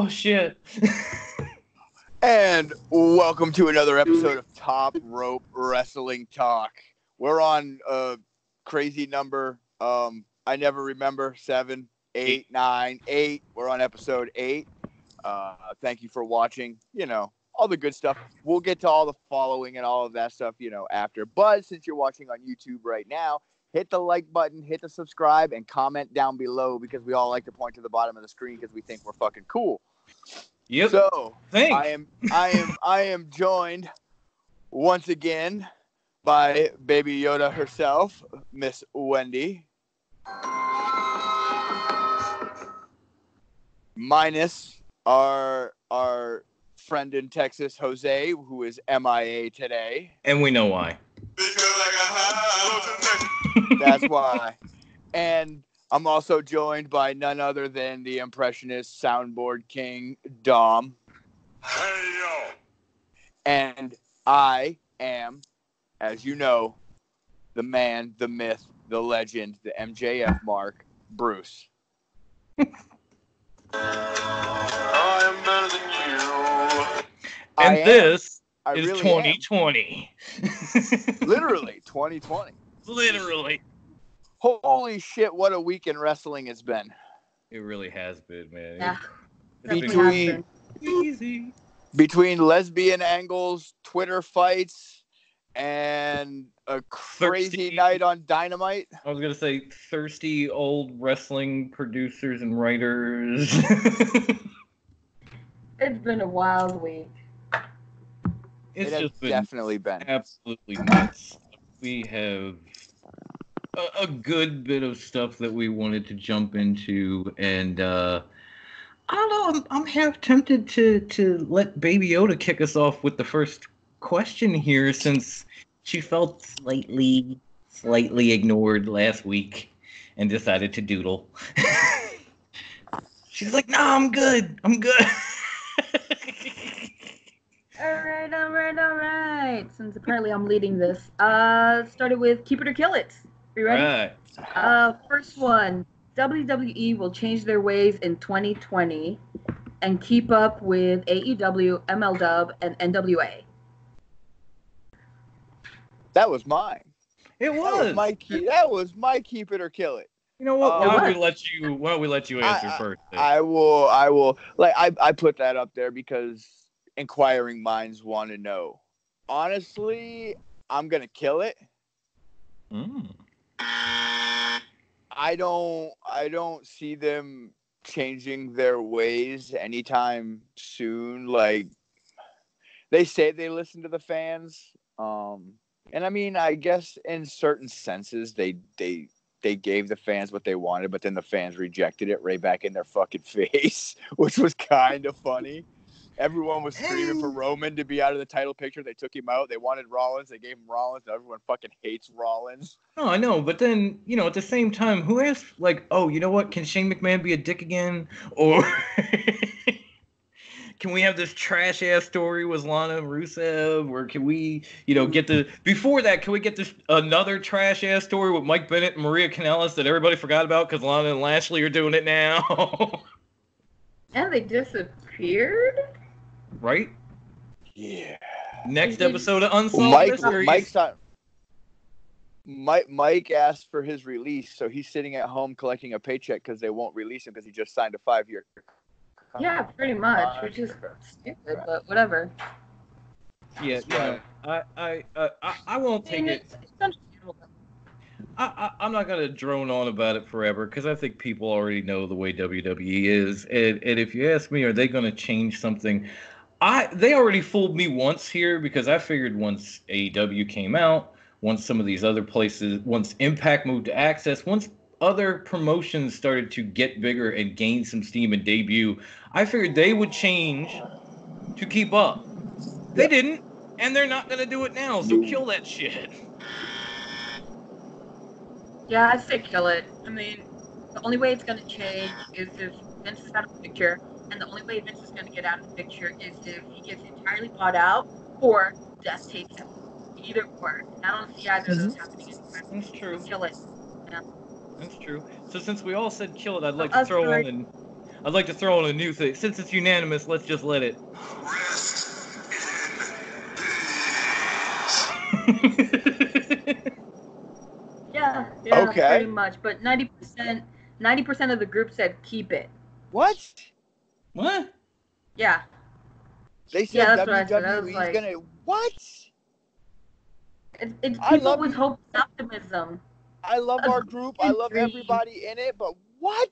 Oh, shit. And welcome to another episode of Top Rope Wrestling Talk. We're on a crazy number. I never remember 7, 8, 9, 8. We're on episode 8. Thank you for watching. You know, all the good stuff. We'll get to all the following and all of that stuff, you know, after. But since you're watching on YouTube right now, hit the like button, hit the subscribe, and comment down below because we all like to point to the bottom of the screen because we think we're fucking cool. Yep. So Thanks. I am joined once again by Baby Yoda herself, Miss Wendy. Minus our friend in Texas, Jose, who is MIA today. And we know why. That's why. And I'm also joined by none other than the impressionist soundboard king, Dom. Hey, yo. And I am, as you know, the man, the myth, the legend, the MJF mark, Bruce. I am better than you. And this I is really 2020. Literally, 2020. Literally. Holy shit, what a week in wrestling it's been. It really has been, man. Yeah. It's been Easy. Between lesbian angles, Twitter fights, and a crazy night on Dynamite. I was going to say thirsty old wrestling producers and writers. It's been a wild week. It's It has just been definitely been. absolutely nuts. We have a good bit of stuff that we wanted to jump into, and I don't know, I'm half tempted to let Baby Yoda kick us off with the first question here, since she felt slightly ignored last week and decided to doodle. She's like, "No, I'm good. All right. Since apparently I'm leading this, started with Keep It or Kill It. Are you ready? Right. First one. WWE will change their ways in 2020 and keep up with AEW, MLW, and NWA. That was mine. It was. That was my Keep It or Kill It. You know what? Why Why don't we let you answer first? I will. Like, I put that up there because inquiring minds want to know. Honestly, I'm going to kill it. I don't see them changing their ways anytime soon. Like, they say they listen to the fans. And I mean, I guess in certain senses they gave the fans what they wanted, but then the fans rejected it right back in their fucking face, which was kind of funny. Everyone was screaming for Roman to be out of the title picture. They took him out. They wanted Rollins. They gave him Rollins. Everyone fucking hates Rollins. No, I know, but then, you know, at the same time, who asked, like, oh, you know what? Can Shane McMahon be a dick again? Or can we have this trash-ass story with Lana Rusev? Or can we, you know, before that, can we get this another trash-ass story with Mike Bennett and Maria Kanellis that everybody forgot about because Lana and Lashley are doing it now? And they disappeared? Right? Yeah. Next episode of Unsolved Mysteries. Mike asked for his release, so he's sitting at home collecting a paycheck because they won't release him because he just signed a 5-year contract. Yeah, pretty much, which is stupid, but whatever. Yeah, no, I won't take it. It's understandable. I'm not going to drone on about it forever because I think people already know the way WWE is. And if you ask me, are they going to change something? They already fooled me once here because I figured once AEW came out, once some of these other places, once Impact moved to Access, once other promotions started to get bigger and gain some steam and debut, I figured they would change to keep up. They didn't, and they're not going to do it now, so kill that shit. Yeah, I'd say kill it. I mean, the only way it's going to change is if Vince is out of the picture, and the only way Vince is going to get out of the picture is if he gets entirely bought out or Death takes him. Either or. I don't see either of those happening anytime. That's true. Kill it. Yeah. That's true. So since we all said kill it, I'd like to throw on I'd like to throw in a new thing. Since it's unanimous, let's just let it. Rest Yeah, Okay. pretty much. But 90% of the group said keep it. What? What? Yeah. They Yeah, said that's what I said. I was WWE's like, gonna what? it's I people love with hope and optimism. I love our group. I love Dream. everybody in it, but what?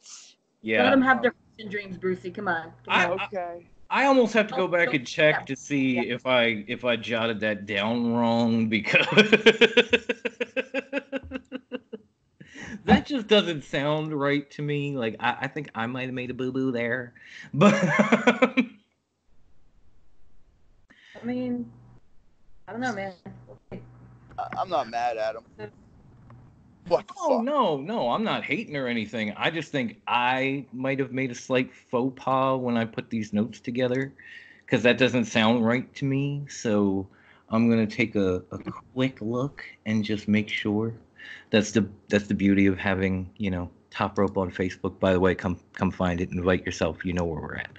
Yeah. Let them have their hopes and dreams, Brucey. Come on. Okay. I almost have to go back Don't- and check to see yeah. if I jotted that down wrong because that just doesn't sound right to me. Like I think I might have made a boo boo there, but I mean, I don't know, man. I'm not mad at him. What the oh fuck? no, I'm not hating or anything. I just think I might have made a slight faux pas when I put these notes together because that doesn't sound right to me. So I'm gonna take a quick look and just make sure. That's the beauty of having Top Rope on Facebook. By the way, come find it. Invite yourself. You know where we're at.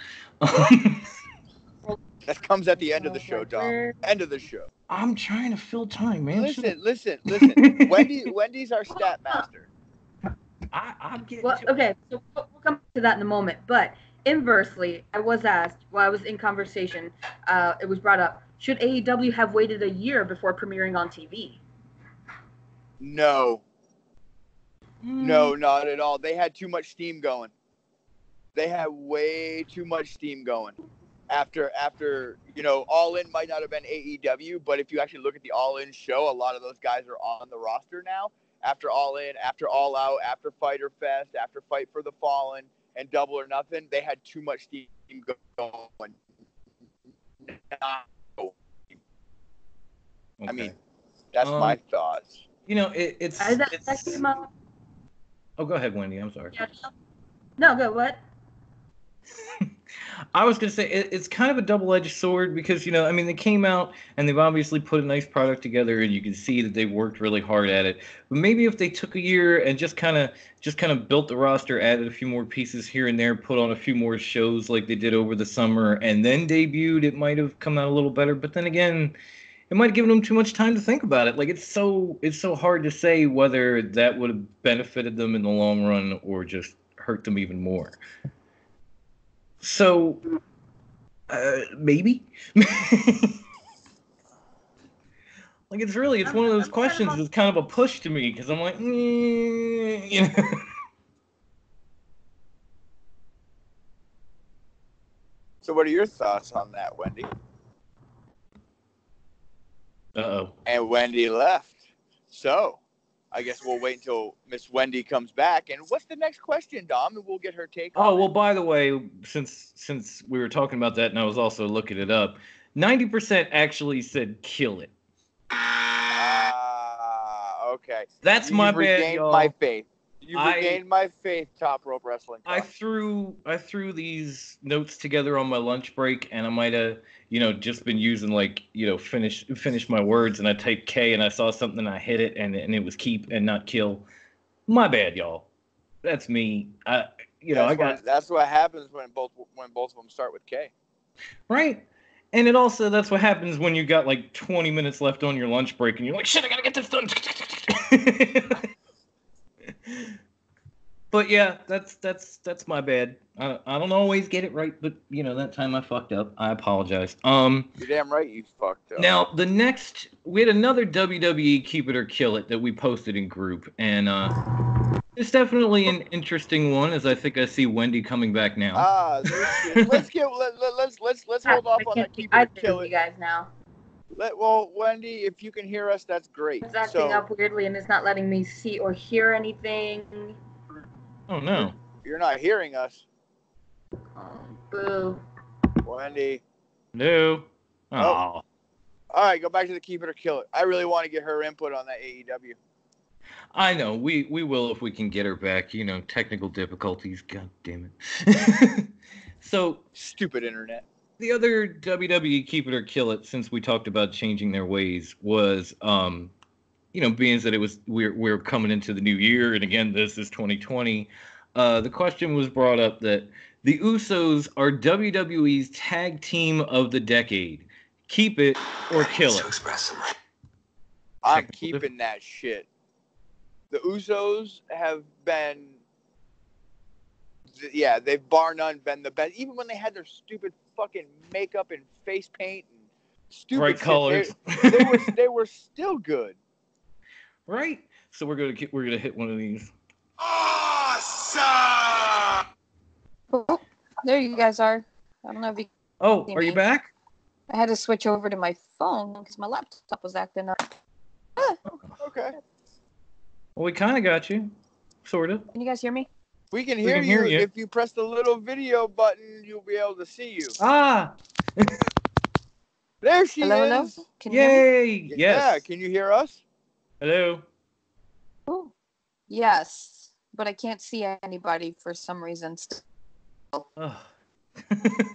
That comes at the end of the show, Dom. Where- End of the show. I'm trying to fill time, man. Listen. Wendy's our stat master. I'm getting. Well, okay, so we'll come to that in a moment. But inversely, I was asked while I was in conversation, it was brought up, should AEW have waited a year before premiering on TV? No, not at all. They had too much steam going. They had way too much steam going. After All In might not have been AEW, but if you actually look at the All In show, a lot of those guys are on the roster now. After All In, after All Out, after Fyter Fest, after Fight for the Fallen, and Double or Nothing, they had too much steam going. I mean, that's my thoughts. It's. That came up. Oh, go ahead, Wendy. I'm sorry. Yeah. No, go what? I was going to say it's kind of a double-edged sword because they came out and they've obviously put a nice product together and you can see that they worked really hard at it. But maybe if they took a year and just kind of built the roster, added a few more pieces here and there, put on a few more shows like they did over the summer, and then debuted, it might have come out a little better. But then again, it might have given them too much time to think about it. Like it's so hard to say whether that would have benefited them in the long run or just hurt them even more. So, maybe. Like it's one of those questions that's kind of a push to me because I'm like, So, what are your thoughts on that, Wendy? Uh-oh. And Wendy left. So, I guess we'll wait until Miss Wendy comes back. And what's the next question, Dom? And we'll get her take on well, by the way, since we were talking about that and I was also looking it up, 90% actually said kill it. Okay. That's my bad, y'all. My faith. You've regained my faith, Top Rope Wrestling. I threw these notes together on my lunch break, and I might have, just been using finish my words, and I typed K, and I saw something, and I hit it, and it was keep and not kill. My bad, y'all. That's me. That's what happens when both of them start with K. Right. And that's what happens when you got 20 minutes left on your lunch break, and you're like, shit, I gotta get this done. But yeah, that's my bad. I don't always get it right, but that time I fucked up. I apologize. You're damn right you fucked up. Now we had another WWE Keep It or Kill It that we posted in group, and it's definitely an interesting one, as I think I see Wendy coming back now. Let's hold off on that Keep It or Kill It. You guys now. Well, Wendy, if you can hear us, that's great. It's acting up weirdly and it's not letting me see or hear anything. Oh no! You're not hearing us. Oh, boo. Wendy. No. Oh. All right, go back to the Keep It or Kill It. I really want to get her input on that AEW. I know we will if we can get her back. Technical difficulties. God damn it. So stupid internet. The other WWE Keep It or Kill It, since we talked about changing their ways, was being that we're coming into the new year, and again, this is 2020. The question was brought up that The Usos are WWE's tag team of the decade. Keep it or kill it. I'm Technical keeping that shit. The Usos have been, they've bar none been the best. Even when they had their stupid fucking makeup and face paint and stupid Bright shit, colors. they were still good. Right? So we're gonna hit one of these. Awesome! Oh, there you guys are. I don't know if you Oh, see are you me. back? I had to switch over to my phone because my laptop was acting up. Okay. Well, we kind of got you, sort of. Can you guys hear me? We can We hear can hear you. you. If you press the little video button, you'll be able to see you. Ah, There she Hello? is. Can you hear me? yay! Yeah, Yes. can you hear us? Hello. Oh, yes, but I can't see anybody for some reason. Oh.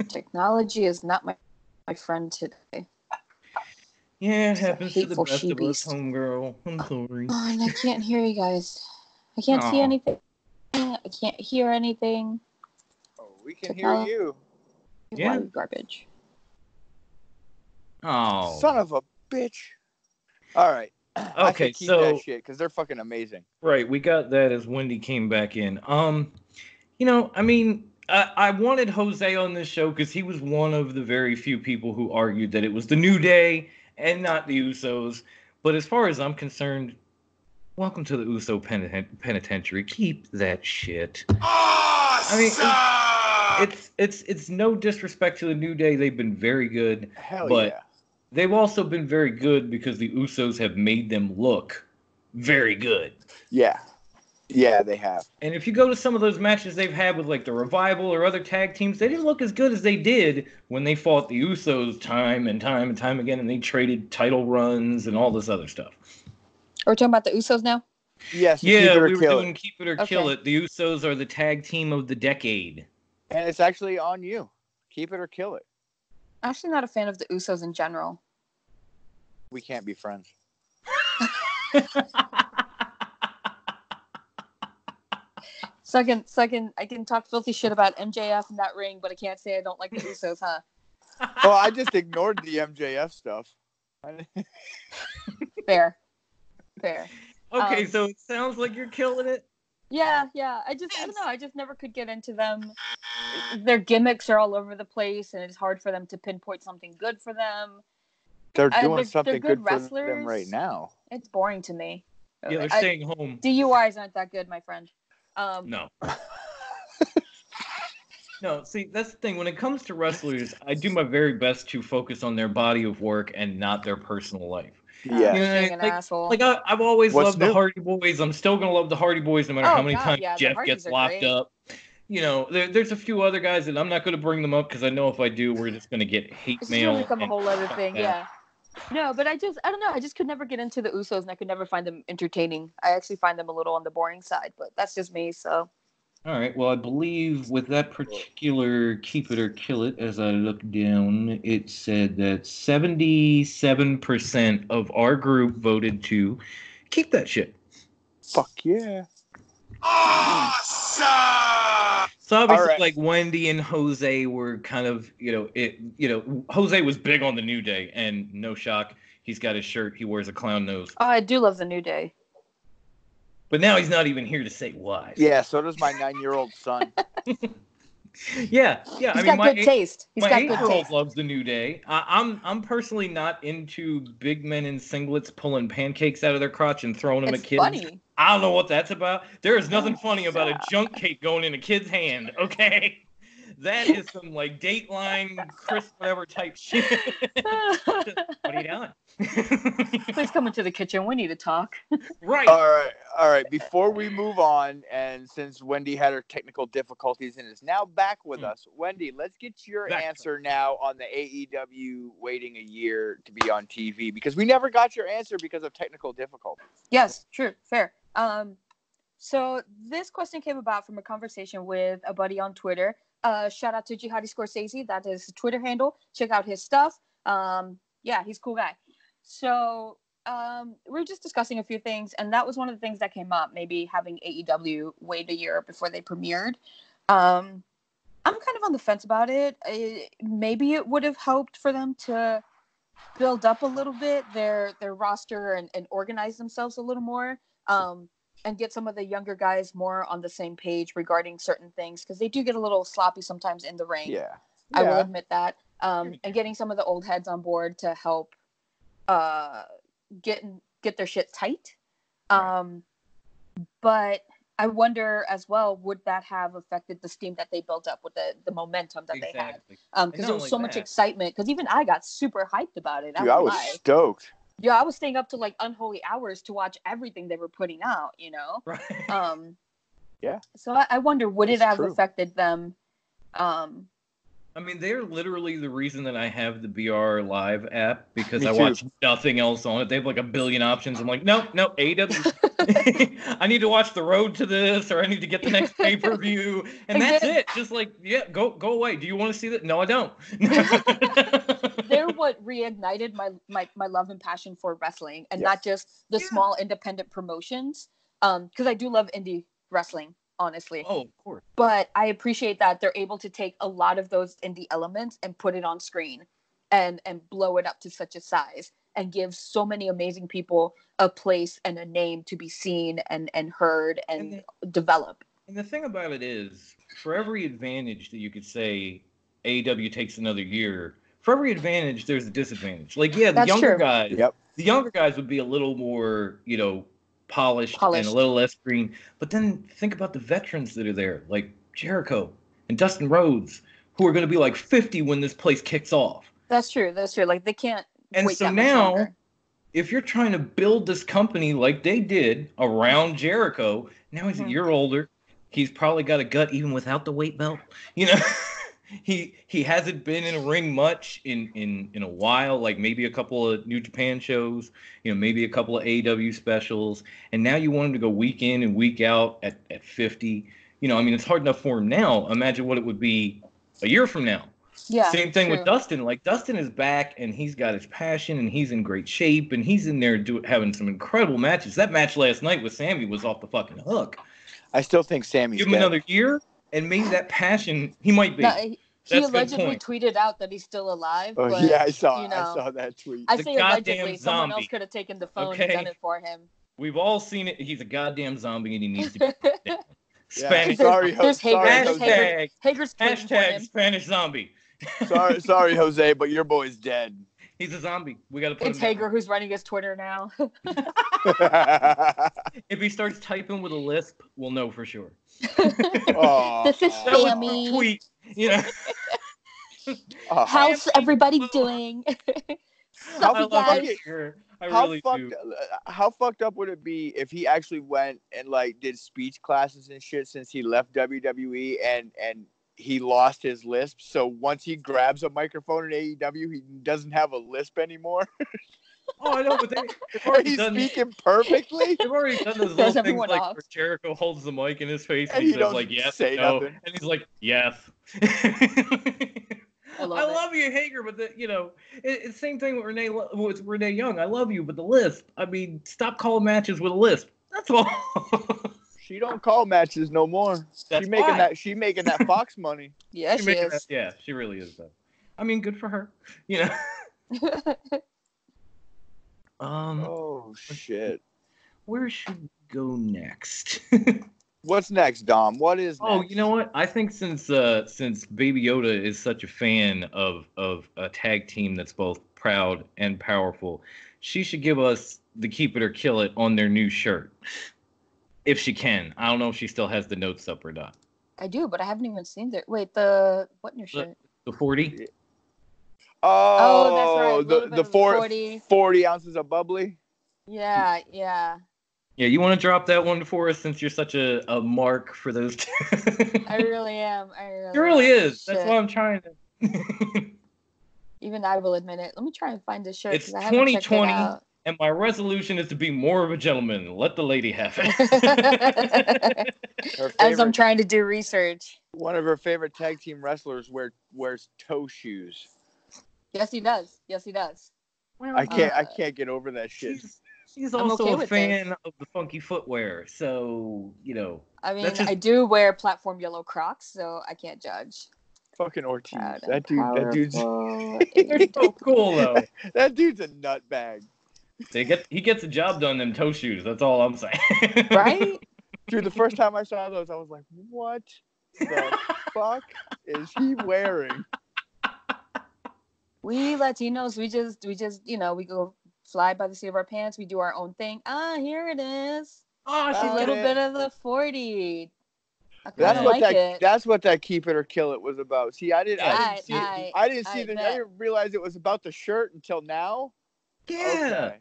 Technology is not my friend today. Yeah, it It's a happens to the hateful best of us, she-beast. homegirl. I'm sorry. Oh, and I can't hear you guys. I can't see Aw. anything. I can't hear anything. Oh, we can hear you. Yeah. White garbage. Oh. Son of a bitch. All right. I Okay, should keep so that shit because they're fucking amazing. right, we got that as Wendy came back in. You know, I mean, I wanted Jose on this show because he was one of the very few people who argued that it was the New Day and not the Usos. But as far as I'm concerned, welcome to the Uso penitentiary. Keep that shit. Awesome! It's no disrespect to the New Day. They've been very good, Hell but yeah. they've also been very good because the Usos have made them look very good. Yeah. Yeah, they have. And if you go to some of those matches they've had with like the Revival or other tag teams, they didn't look as good as they did when they fought the Usos time and time and time again, and they traded title runs and all this other stuff. Are we talking about the Usos now? Yes, Yeah, keep it or we were kill doing it. Keep It or Kill Okay. It. The Usos are the tag team of the decade. And it's actually on you. Keep it or kill it. I'm actually not a fan of the Usos in general. We can't be friends. Second, I can talk filthy shit about MJF in that ring, but I can't say I don't like the Usos, huh? Oh, I just ignored the MJF stuff. Fair. Okay, so it sounds like you're killing it. Yeah. I don't know. I just never could get into them. Their gimmicks are all over the place, and it's hard for them to pinpoint something good for them. They're doing they're something good good for wrestlers. them right now. It's boring to me. Yeah, they're staying home. DUIs aren't that good, my friend. No. No, see, that's the thing. When it comes to wrestlers, I do my very best to focus on their body of work and not their personal life. Yeah. You know, Being an asshole. like I've always What's loved new? the Hardy Boys. I'm still gonna love the Hardy Boys no matter how many times yeah, the Jeff Hardys gets are locked great. up. You know, there's a few other guys that I'm not gonna bring them up because I know if I do, we're just gonna get hate It's mail. gonna become a and whole other fuck thing, that. yeah. No, but I don't know. I just could never get into the Usos, and I could never find them entertaining. I actually find them a little on the boring side, but that's just me. So All right. Well, I believe with that particular Keep It or Kill It, as I look down, it said that 77% of our group voted to keep that shit. Fuck yeah. Awesome! So obviously, All right. like Wendy and Jose were kind of, Jose was big on the New Day, and no shock, he's got his shirt, he wears a clown nose, I do love the New Day. but now he's not even here to say why. Yeah, so does my 9-year-old son. Yeah. He's got good taste. He's My got good 8-year-old taste. loves the New Day. I'm personally not into big men in singlets pulling pancakes out of their crotch and throwing them It's at kids. funny. I don't know what that's about. There is nothing funny about a yeah. junk cake going in a kid's hand. Okay, that is some like Dateline, Chris whatever type shit. What are you doing? Please come into the kitchen. We need to talk. Right. All right. Before we move on, and since Wendy had her technical difficulties and is now back with us, Wendy, let's get your Back. answer now on the AEW waiting a year to be on TV, because we never got your answer because of technical difficulties. Yes, true, fair. So this question came about from a conversation with a buddy on Twitter. Shout out to Jihadi Scorsese. That is his Twitter handle. Check out his stuff. Yeah, he's a cool guy. So we're just discussing a few things, and that was one of the things that came up. Maybe having AEW wait a year before they premiered. I'm kind of on the fence about it. Maybe it would have helped for them to build up a little bit their roster and organize themselves a little more, and get some of the younger guys more on the same page regarding certain things, because they do get a little sloppy sometimes in the ring. Yeah. I will admit that. And getting some of the old heads on board to help get their shit tight. But I wonder as well, would that have affected the steam that they built up with the momentum that they had? Because there was so much excitement. Because even I got super hyped about it. Dude, I was stoked. Yeah, I was staying up to like unholy hours to watch everything they were putting out, you know? Right. Yeah. So I wonder, would it have affected them? I mean, they're literally the reason that I have the BR Live app, because Me I too. watch nothing else on it. They have like a billion options. I'm like, no, AEW. I need to watch the road to this, or I need to get the next pay-per-view, and that's it. Just like, yeah, go away. Do you want to see that? No, I don't. They're what reignited my love and passion for wrestling, and not just the small independent promotions. Because I do love indie wrestling, honestly. Oh, of course. But I appreciate that they're able to take a lot of those indie elements and put it on screen and blow it up to such a size and give so many amazing people a place and a name to be seen and heard and develop. And the thing about it is, for every advantage that you could say AEW takes another year, for every advantage, there's a disadvantage. Like, yeah, the younger guys would be a little more, polished and a little less green. But then think about the veterans that are there, like Jericho and Dustin Rhodes, who are going to be like 50 when this place kicks off. That's true. Like, they can't wait so that much now, longer. if you're trying to build this company like they did around Jericho, now he's a year older. He's probably got a gut even without the weight belt. He hasn't been in a ring much in a while, like maybe a couple of New Japan shows, maybe a couple of AEW specials, and now you want him to go week in and week out at 50. It's hard enough for him now. Imagine what it would be a year from now. Yeah. Same thing with Dustin. Like, Dustin is back and he's got his passion and he's in great shape and he's in there having some incredible matches. That match last night with Sammy was off the fucking hook. I still think Sammy's Give him another year and maybe that passion, he might be. No, he allegedly tweeted out that he's still alive. Oh, but, yeah, I saw that tweet. I say allegedly. Someone else could have taken the phone and done it for him. We've all seen it. He's a goddamn zombie and he needs to be down. Spanish. There's Hager's hashtag Spanish zombie. sorry, Jose, but your boy's dead. He's a zombie. We got to put It's Hager who's running his Twitter now. If he starts typing with a lisp, we'll know for sure. This is Sammy. Tweet. How's everybody doing? How fucked up would it be if he actually went and like did speech classes and shit since he left WWE and he lost his lisp? So once he grabs a microphone in AEW, he doesn't have a lisp anymore. Oh, I know, but they've already done speaking perfectly. They've already done those little things like where Jericho holds the mic in his face and he says like yes, no, nothing. And he's like yes. I love you, Hager, but it's the same thing with Renee Young. I love you, but the lisp. I mean, stop calling matches with a lisp. That's all. She don't call matches no more. She making that Fox money. Yeah, she is. Yeah, she really is though. I mean, good for her. Oh shit. Where should we go next? What's next, Dom? What is next? Oh, you know what? I think since Baby Yoda is such a fan of a tag team that's both proud and powerful, she should give us the Keep It or Kill It on their new shirt. If she can. I don't know if she still has the notes up or not. I do, but I haven't even seen it. Wait, what new shirt? The 40? Oh, that's right. The 40 ounces of bubbly? Yeah. Yeah, you want to drop that one for us since you're such a mark for those two? I really am. It really is. Shit. That's why I'm trying to. Even I will admit it. Let me try and find this shirt. It's 2020, and my resolution is to be more of a gentleman. Let the lady have it. As I'm trying to do research. One of her favorite tag team wrestlers wears toe shoes. Yes, he does. Well, I can't get over that shit. She's also a fan of the funky footwear, so I mean, I do wear platform yellow Crocs, so I can't judge. Fucking Ortiz. Proud and That dude's powerful. They're so cool though. that dude's a nutbag. He gets the job done in them toe shoes. That's all I'm saying. Right? Dude, the first time I saw those, I was like, what the fuck is he wearing? We Latinos, we just, we go fly by the seat of our pants. We do our own thing. Ah, here it is. Oh, A she's little it. bit of the 40. I That's kinda what like it. that's what that keep it or kill it was about. See, I didn't bet. realize it was about the shirt until now. Yeah. Okay.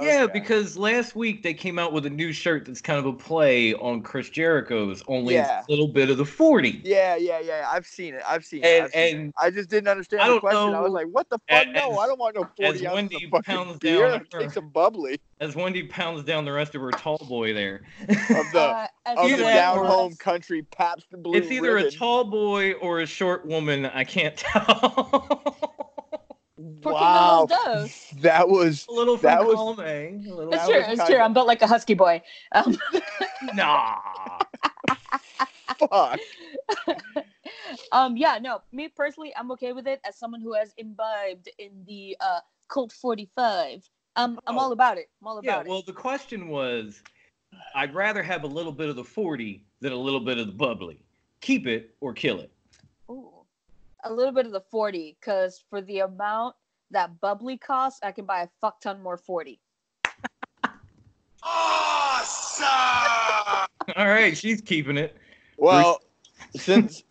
Yeah, Okay. because last week they came out with a new shirt that's kind of a play on Chris Jericho's, only Yeah. it's a little bit of the 40. Yeah. I've seen it. And I just didn't understand I the don't question. I was know, like, what the fuck? No, as- I don't want no 40 as ounces Wendy of fucking pounds beer. down Take some bubbly as Wendy pounds down the rest of her tall boy there. of the As of either the that down or- home country Pabst Blue It's either Ribbon. a tall boy or a short woman. I can't tell. Wow, Those. that was A little from That was- column A. A little It's That true. was It's kinda- true. I'm built like a husky boy. Nah. fuck. Yeah, no. Me personally, I'm okay with it as someone who has imbibed in the Colt 45. I'm all about it. I'm all Yeah, about it. well, the question was, I'd rather have a little bit of the 40 than a little bit of the bubbly. Keep it or kill it. Ooh. A little bit of the 40, because for the amount that bubbly costs, I can buy a fuck ton more 40. Awesome! All right, she's keeping it. Well, since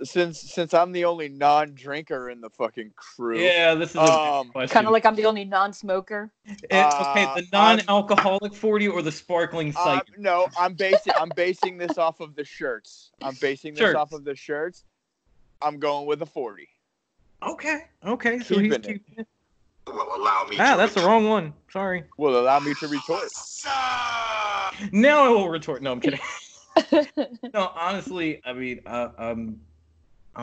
I'm the only non-drinker in the fucking crew. Yeah, this is a big question. Kind of like I'm the only non-smoker. Okay, the non-alcoholic 40 or the sparkling cider? No, I'm basing this off of the shirts. I'm basing this Shirts. off of the shirts. I'm going with a 40. Okay, so he's Keeping it. keeping it. Will allow me Ah, to that's the wrong one. Sorry. Will allow me to retort. Awesome! Now I will retort. No, I'm kidding. No, honestly, I mean, I'm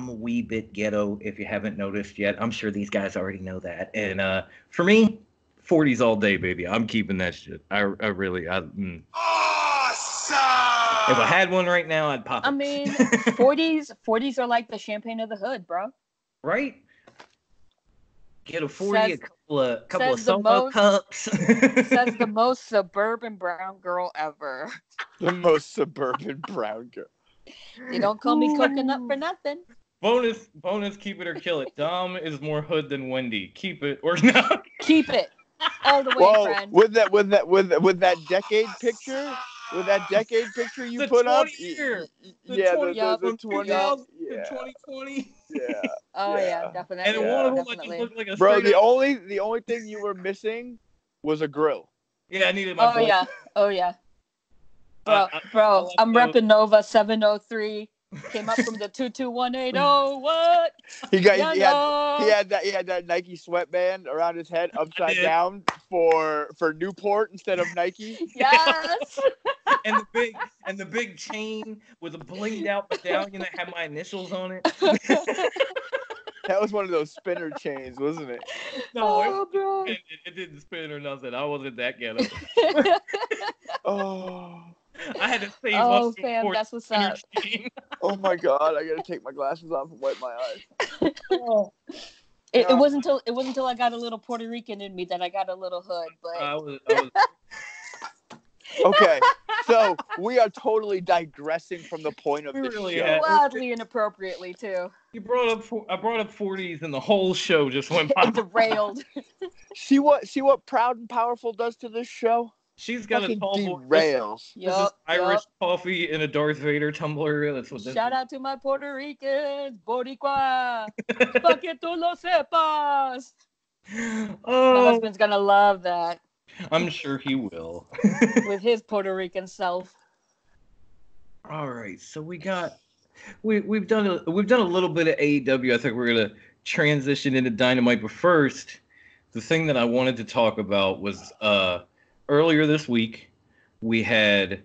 a wee bit ghetto. If you haven't noticed yet, I'm sure these guys already know that. And for me, 40s all day, baby. I'm keeping that shit. I really. Awesome! If I had one right now, I'd pop it. I mean, 40s are like the champagne of the hood, bro. Right? Get a 40, Says- a couple of says the solo most- cups. Says the most suburban brown girl ever. The most suburban brown girl. They don't call me coconut for nothing. bonus, keep it or kill it. Dom is more hood than Wendy. Keep it or not. Keep it all the way, Well, friend. with that decade picture, you The put up, 20 year. The yeah, 20 the from 20, 2000 yeah, to 2020. yeah. Oh yeah, yeah. definitely. And one of them, I just definitely. looked like a Bro, straight the up- only thing you were missing was a grill. Yeah, I needed my boy. Oh yeah. Bro, I I'm like repping Nova 703. Came up from the 22180. What? He Yeah, had that Nike sweatband around his head upside did. down for Newport instead of Nike. Yes. and the big chain with a blinged out medallion that had my initials on it. That was one of those spinner chains, wasn't it? No, bro. it didn't spin or nothing. I wasn't that ghetto. Oh, I had to save Oh, up fam, for that's what's spinner up. chain. oh my God! I gotta take my glasses off and wipe my eyes. It wasn't until I got a little Puerto Rican in me that I got a little hood. But I was Okay, so we are totally digressing from the point of We the really show. have. wildly inappropriately too. I brought up 40s and the whole show just went by. Derailed. See what Proud and Powerful does to this show? She's got a Fucking tall boy. derails. This is Yup, Irish yup. coffee in a Darth Vader tumbler. That's what this Shout is. out to my Puerto Ricans, Boricua. Pa que tú lo sepas. My Oh, husband's gonna love that I'm sure he will. with his Puerto Rican self. All right, so we've done a little bit of AEW. I think we're gonna transition into Dynamite, but first, the thing that I wanted to talk about was earlier this week we had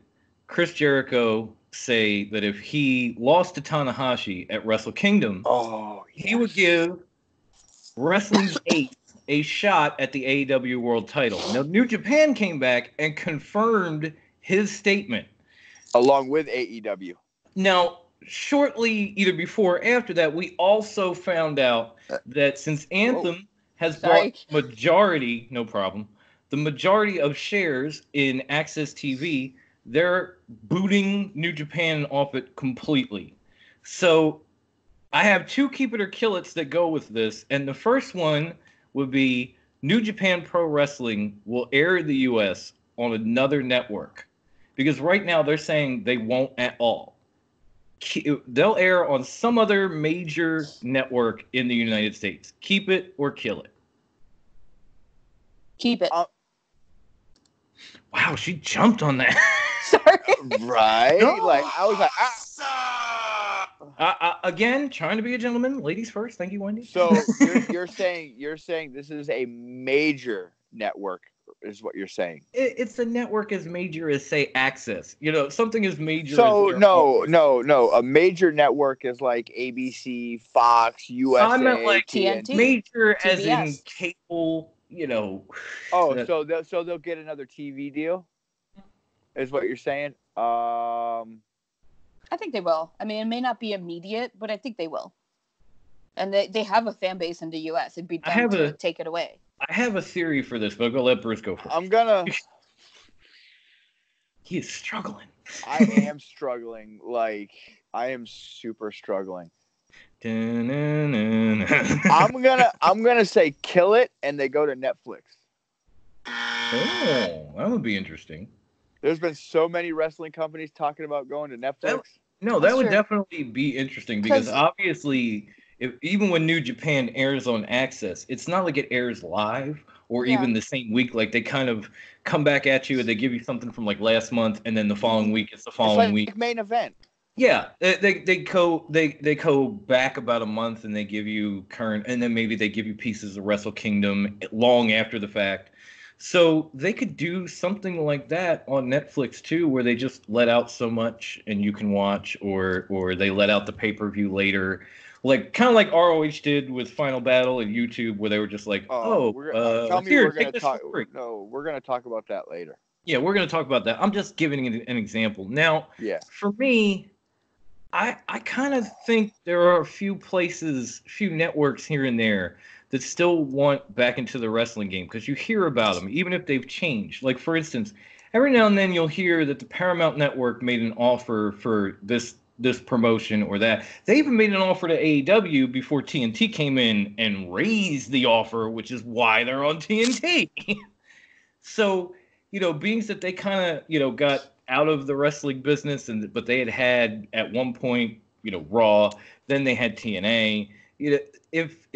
Chris Jericho say that if he lost to Tanahashi at Wrestle Kingdom, Oh, he would give Wrestling's Ace a shot at the AEW World Title. Now, New Japan came back and confirmed his statement. along with AEW. Now, shortly, either before or after that, we also found out that since Anthem has Sorry. bought majority, no problem, the majority of shares in Access TV, they're booting New Japan off it completely. So I have two keep it or kill it's that go with this, and the first one would be New Japan Pro Wrestling will air in the US on another network. Because right now they're saying they won't at all. They'll air on some other major network in the United States. Keep it or kill it. Keep it. Wow, she jumped on that. Sorry. Right? No. Like I was like, Again, trying to be a gentleman. Ladies first. Thank you, Wendy. So you're saying this is a major network, is what you're saying? It's a network as major as, say, Access. You know, something as major. So as no. A major network is like ABC, Fox, USA, I meant like TNT. major as in TBS. cable. You know. Oh, so they'll get another TV deal, is what you're saying? I think they will. I mean, it may not be immediate, but I think they will. And they have a fan base in the U.S. It'd be dumb to take it away. I have a theory for this, but I'm going to let Bruce go first. I'm going to... He is struggling. I am struggling. Like, I am super struggling. I'm gonna say kill it, and they go to Netflix. Oh, that would be interesting. There's been so many wrestling companies talking about going to Netflix. That would definitely be interesting because obviously, even when New Japan airs on Access, it's not like it airs live or even the same week. Like they kind of come back at you and they give you something from like last month, and then the following week it's the following week. Main event. Yeah, they go back about a month and they give you current, and then maybe they give you pieces of Wrestle Kingdom long after the fact. So they could do something like that on Netflix too, where they just let out so much and you can watch, or they let out the pay-per-view later, like kind of like ROH did with Final Battle and YouTube, where they were just like, tell me we're going to talk. No, we're going to talk about that later. Yeah, we're going to talk about that. I'm just giving an example. Now, for me, I kind of think there are a few networks here and there that still want back into the wrestling game because you hear about them, even if they've changed. Like, for instance, every now and then you'll hear that the Paramount Network made an offer for this promotion or that. They even made an offer to AEW before TNT came in and raised the offer, which is why they're on TNT. So, being that they kind of, got out of the wrestling business, but they had at one point, Raw, then they had TNA. If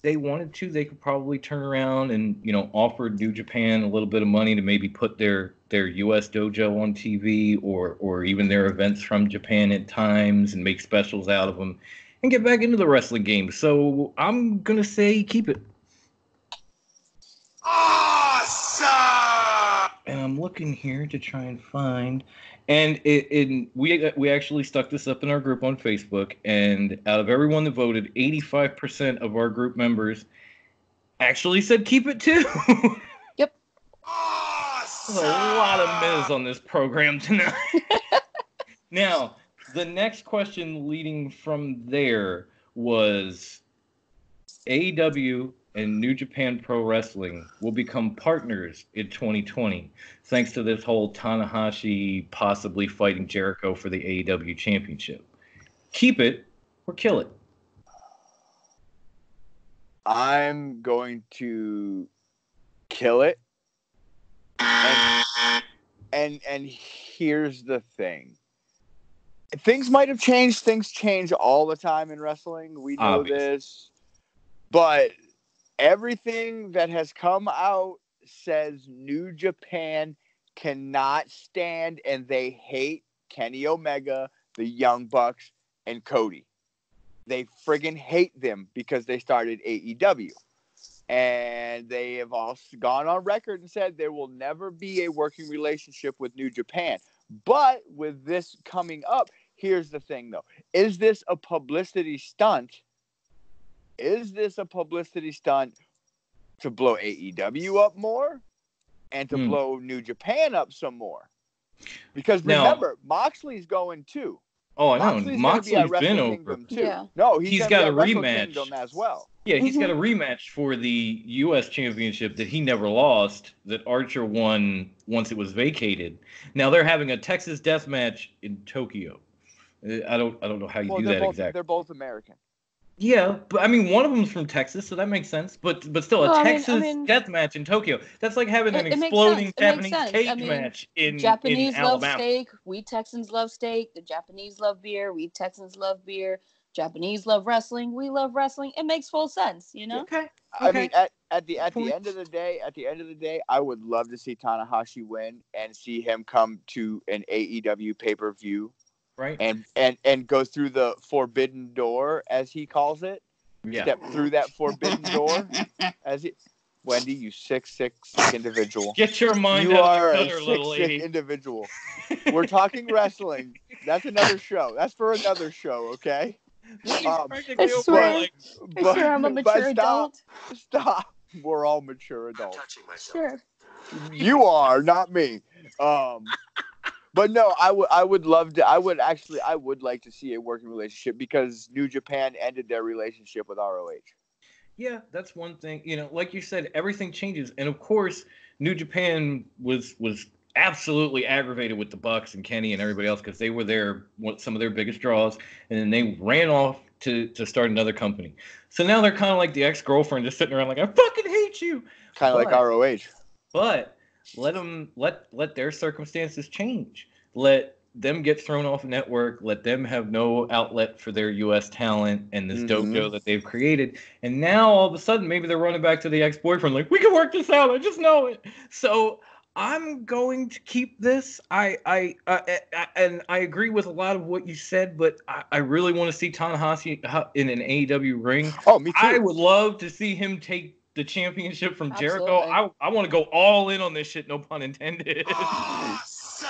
they wanted to, they could probably turn around and, offer New Japan a little bit of money to maybe put their US dojo on TV or even their events from Japan at times and make specials out of them and get back into the wrestling game. So I'm going to say keep it. Awesome! And I'm looking here to try and find, and we actually stuck this up in our group on Facebook, and out of everyone that voted, 85% of our group members actually said keep it too. Yep. Awesome! There's a lot of Miz on this program tonight. Now, the next question leading from there was AEW and New Japan Pro Wrestling will become partners in 2020, thanks to this whole Tanahashi possibly fighting Jericho for the AEW Championship. Keep it or kill it. I'm going to kill it. And here's the thing. Things might have changed. Things change all the time in wrestling. We know this. But everything that has come out says New Japan cannot stand, and they hate Kenny Omega, the Young Bucks, and Cody. They friggin' hate them because they started AEW. And they have all gone on record and said there will never be a working relationship with New Japan. But with this coming up, here's the thing, though. Is this a publicity stunt? Is this a publicity stunt to blow AEW up more and to blow New Japan up some more? Because remember, Moxley's going too. Oh, I know. Moxley's going to be at Moxley's been Wrestle over. Kingdom too. Yeah. No, he's He's going to be got at a Wrestle rematch. Kingdom as well. Yeah, he's got a rematch for the U.S. Championship that he never lost, that Archer won once it was vacated. Now they're having a Texas death match in Tokyo. I don't know how you do that exactly. They're both American. Yeah, but I mean, one of them's from Texas, so that makes sense. But still, a No, Texas death match in Tokyo. That's like having an it makes exploding sense. It makes Japanese sense. cage match in Japanese love Alabama. steak. We Texans love steak. The Japanese love beer. We Texans love beer. Japanese love wrestling. We love wrestling. It makes full sense, you know. Okay. I mean, at the end of the day, I would love to see Tanahashi win and see him come to an AEW pay-per-view, right? And go through the forbidden door, as he calls it. Yeah. Step through that forbidden door, Wendy, you sick individual. Get your mind you out are of the gutter, little sick lady. individual. We're talking wrestling. That's another show. That's for another show, okay? I swear, I'm a mature adult. Stop. We're all mature adults. Sure. You are, not me. But no, I would love to. I would like to see a working relationship because New Japan ended their relationship with ROH. Yeah, that's one thing. You know, like you said, everything changes, and of course, New Japan was absolutely aggravated with the Bucks and Kenny and everybody else because they were some of their biggest draws, and then they ran off to start another company. So now they're kind of like the ex-girlfriend just sitting around like, I fucking hate you. Kind of like ROH. But let their circumstances change. Let them get thrown off a network. Let them have no outlet for their U.S. talent and this dojo that they've created. And now all of a sudden, maybe they're running back to the ex-boyfriend like, we can work this out. I just know it. So I'm going to keep this. And I agree with a lot of what you said, but I really want to see Tanahashi in an AEW ring. Oh, me too. I would love to see him take the championship from Jericho. I want to go all in on this shit, no pun intended. Awesome!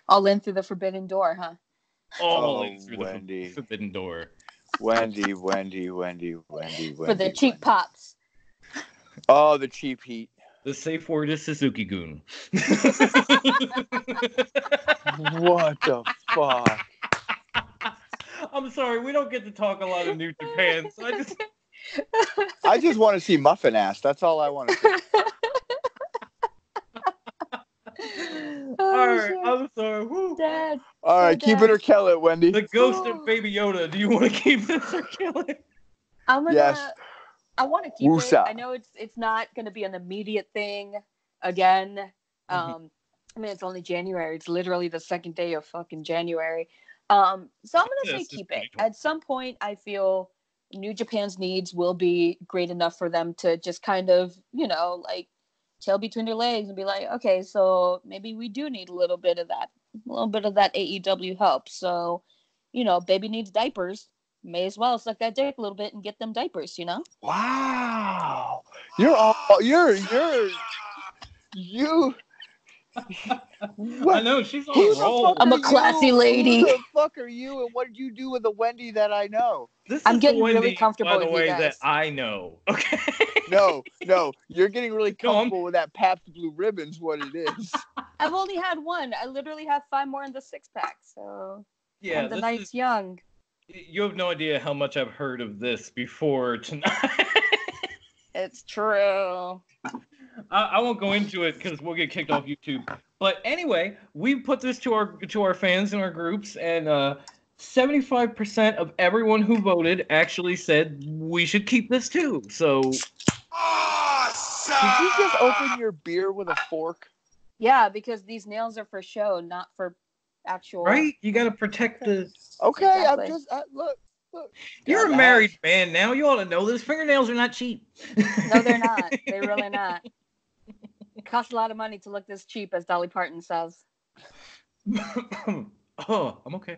All in through the forbidden door, huh? All in through Wendy. the forbidden door. Wendy. For the cheap pops. Oh, the cheap heat. The safe word is Suzuki-gun. What the fuck? I'm sorry, we don't get to talk a lot of New Japan, so I just want to see Muffin Ass. That's all I want to see. All right, I'm sorry. Woo. Dad. All right, keep it or kill it, Wendy. The ghost of Baby Yoda. Do you want to keep this or kill it? Yes. I want to keep Woosa. it. I know it's not going to be an immediate thing again. I mean, it's only January. It's literally the second day of fucking January. So I'm going to say keep it. At some point, I feel New Japan's needs will be great enough for them to just kind of, like tail between their legs and be like, okay, so maybe we do need a little bit of that AEW help. So, baby needs diapers. May as well suck that dick a little bit and get them diapers, Wow. You. I know, she's on a roll. I'm a classy lady. Who the fuck are you, and what did you do with the Wendy that I know? I'm getting really comfortable by the with way, you guys. that I know. Okay. No, you're getting really comfortable with that Pabst Blue Ribbon's what it is. I've only had one. I literally have 5 more in the 6-pack, so yeah, and the night's young. You have no idea how much I've heard of this before tonight. It's true. I won't go into it because we'll get kicked off YouTube. But anyway, we put this to our fans in our groups, and 75% of everyone who voted actually said we should keep this too. So, awesome! Did you just open your beer with a fork? Yeah, because these nails are for show, not for actual. Right? You got to protect the. Okay, Exactly. I'm just look. You're a married man now. You ought to know this. Fingernails are not cheap. No, they're not. They're really not. It costs a lot of money to look this cheap, as Dolly Parton says. Oh, I'm okay.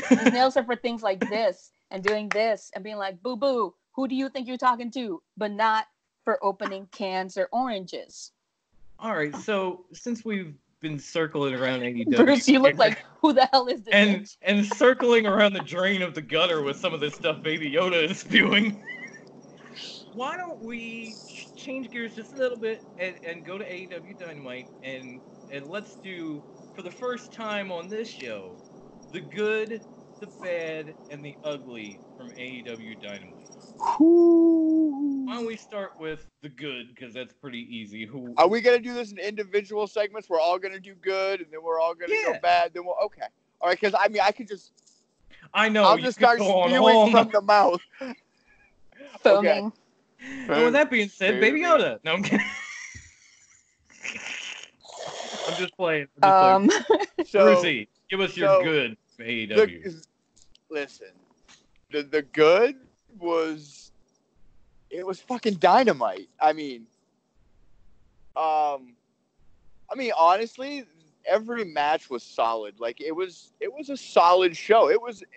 These nails are for things like this and doing this and being like, boo boo, who do you think you're talking to? But not for opening cans or oranges. All right, so since we've been circling around AEW, Bruce, you look like, who the hell is this? and circling around the drain of the gutter with some of this stuff Baby Yoda is spewing. Why don't we change gears just a little bit and go to AEW Dynamite and let's do, for the first time on this show, the good, the bad, and the ugly from AEW Dynamite. Why don't we start with the good, because that's pretty easy. Who Are we gonna do this in individual segments? We're all gonna do good, and then we're all gonna go Yeah. bad. Then we'll okay. All right, because I mean, I could just I know I'll you just could start go on spewing all from the mouth. Foaming. And with that being said, Baby Yoda. No, I'm kidding. I'm just playing. So, Brucey, give us your so good from AEW. listen, the good was it was fucking dynamite. I mean, honestly, every match was solid. Like it was a solid show. It wasn't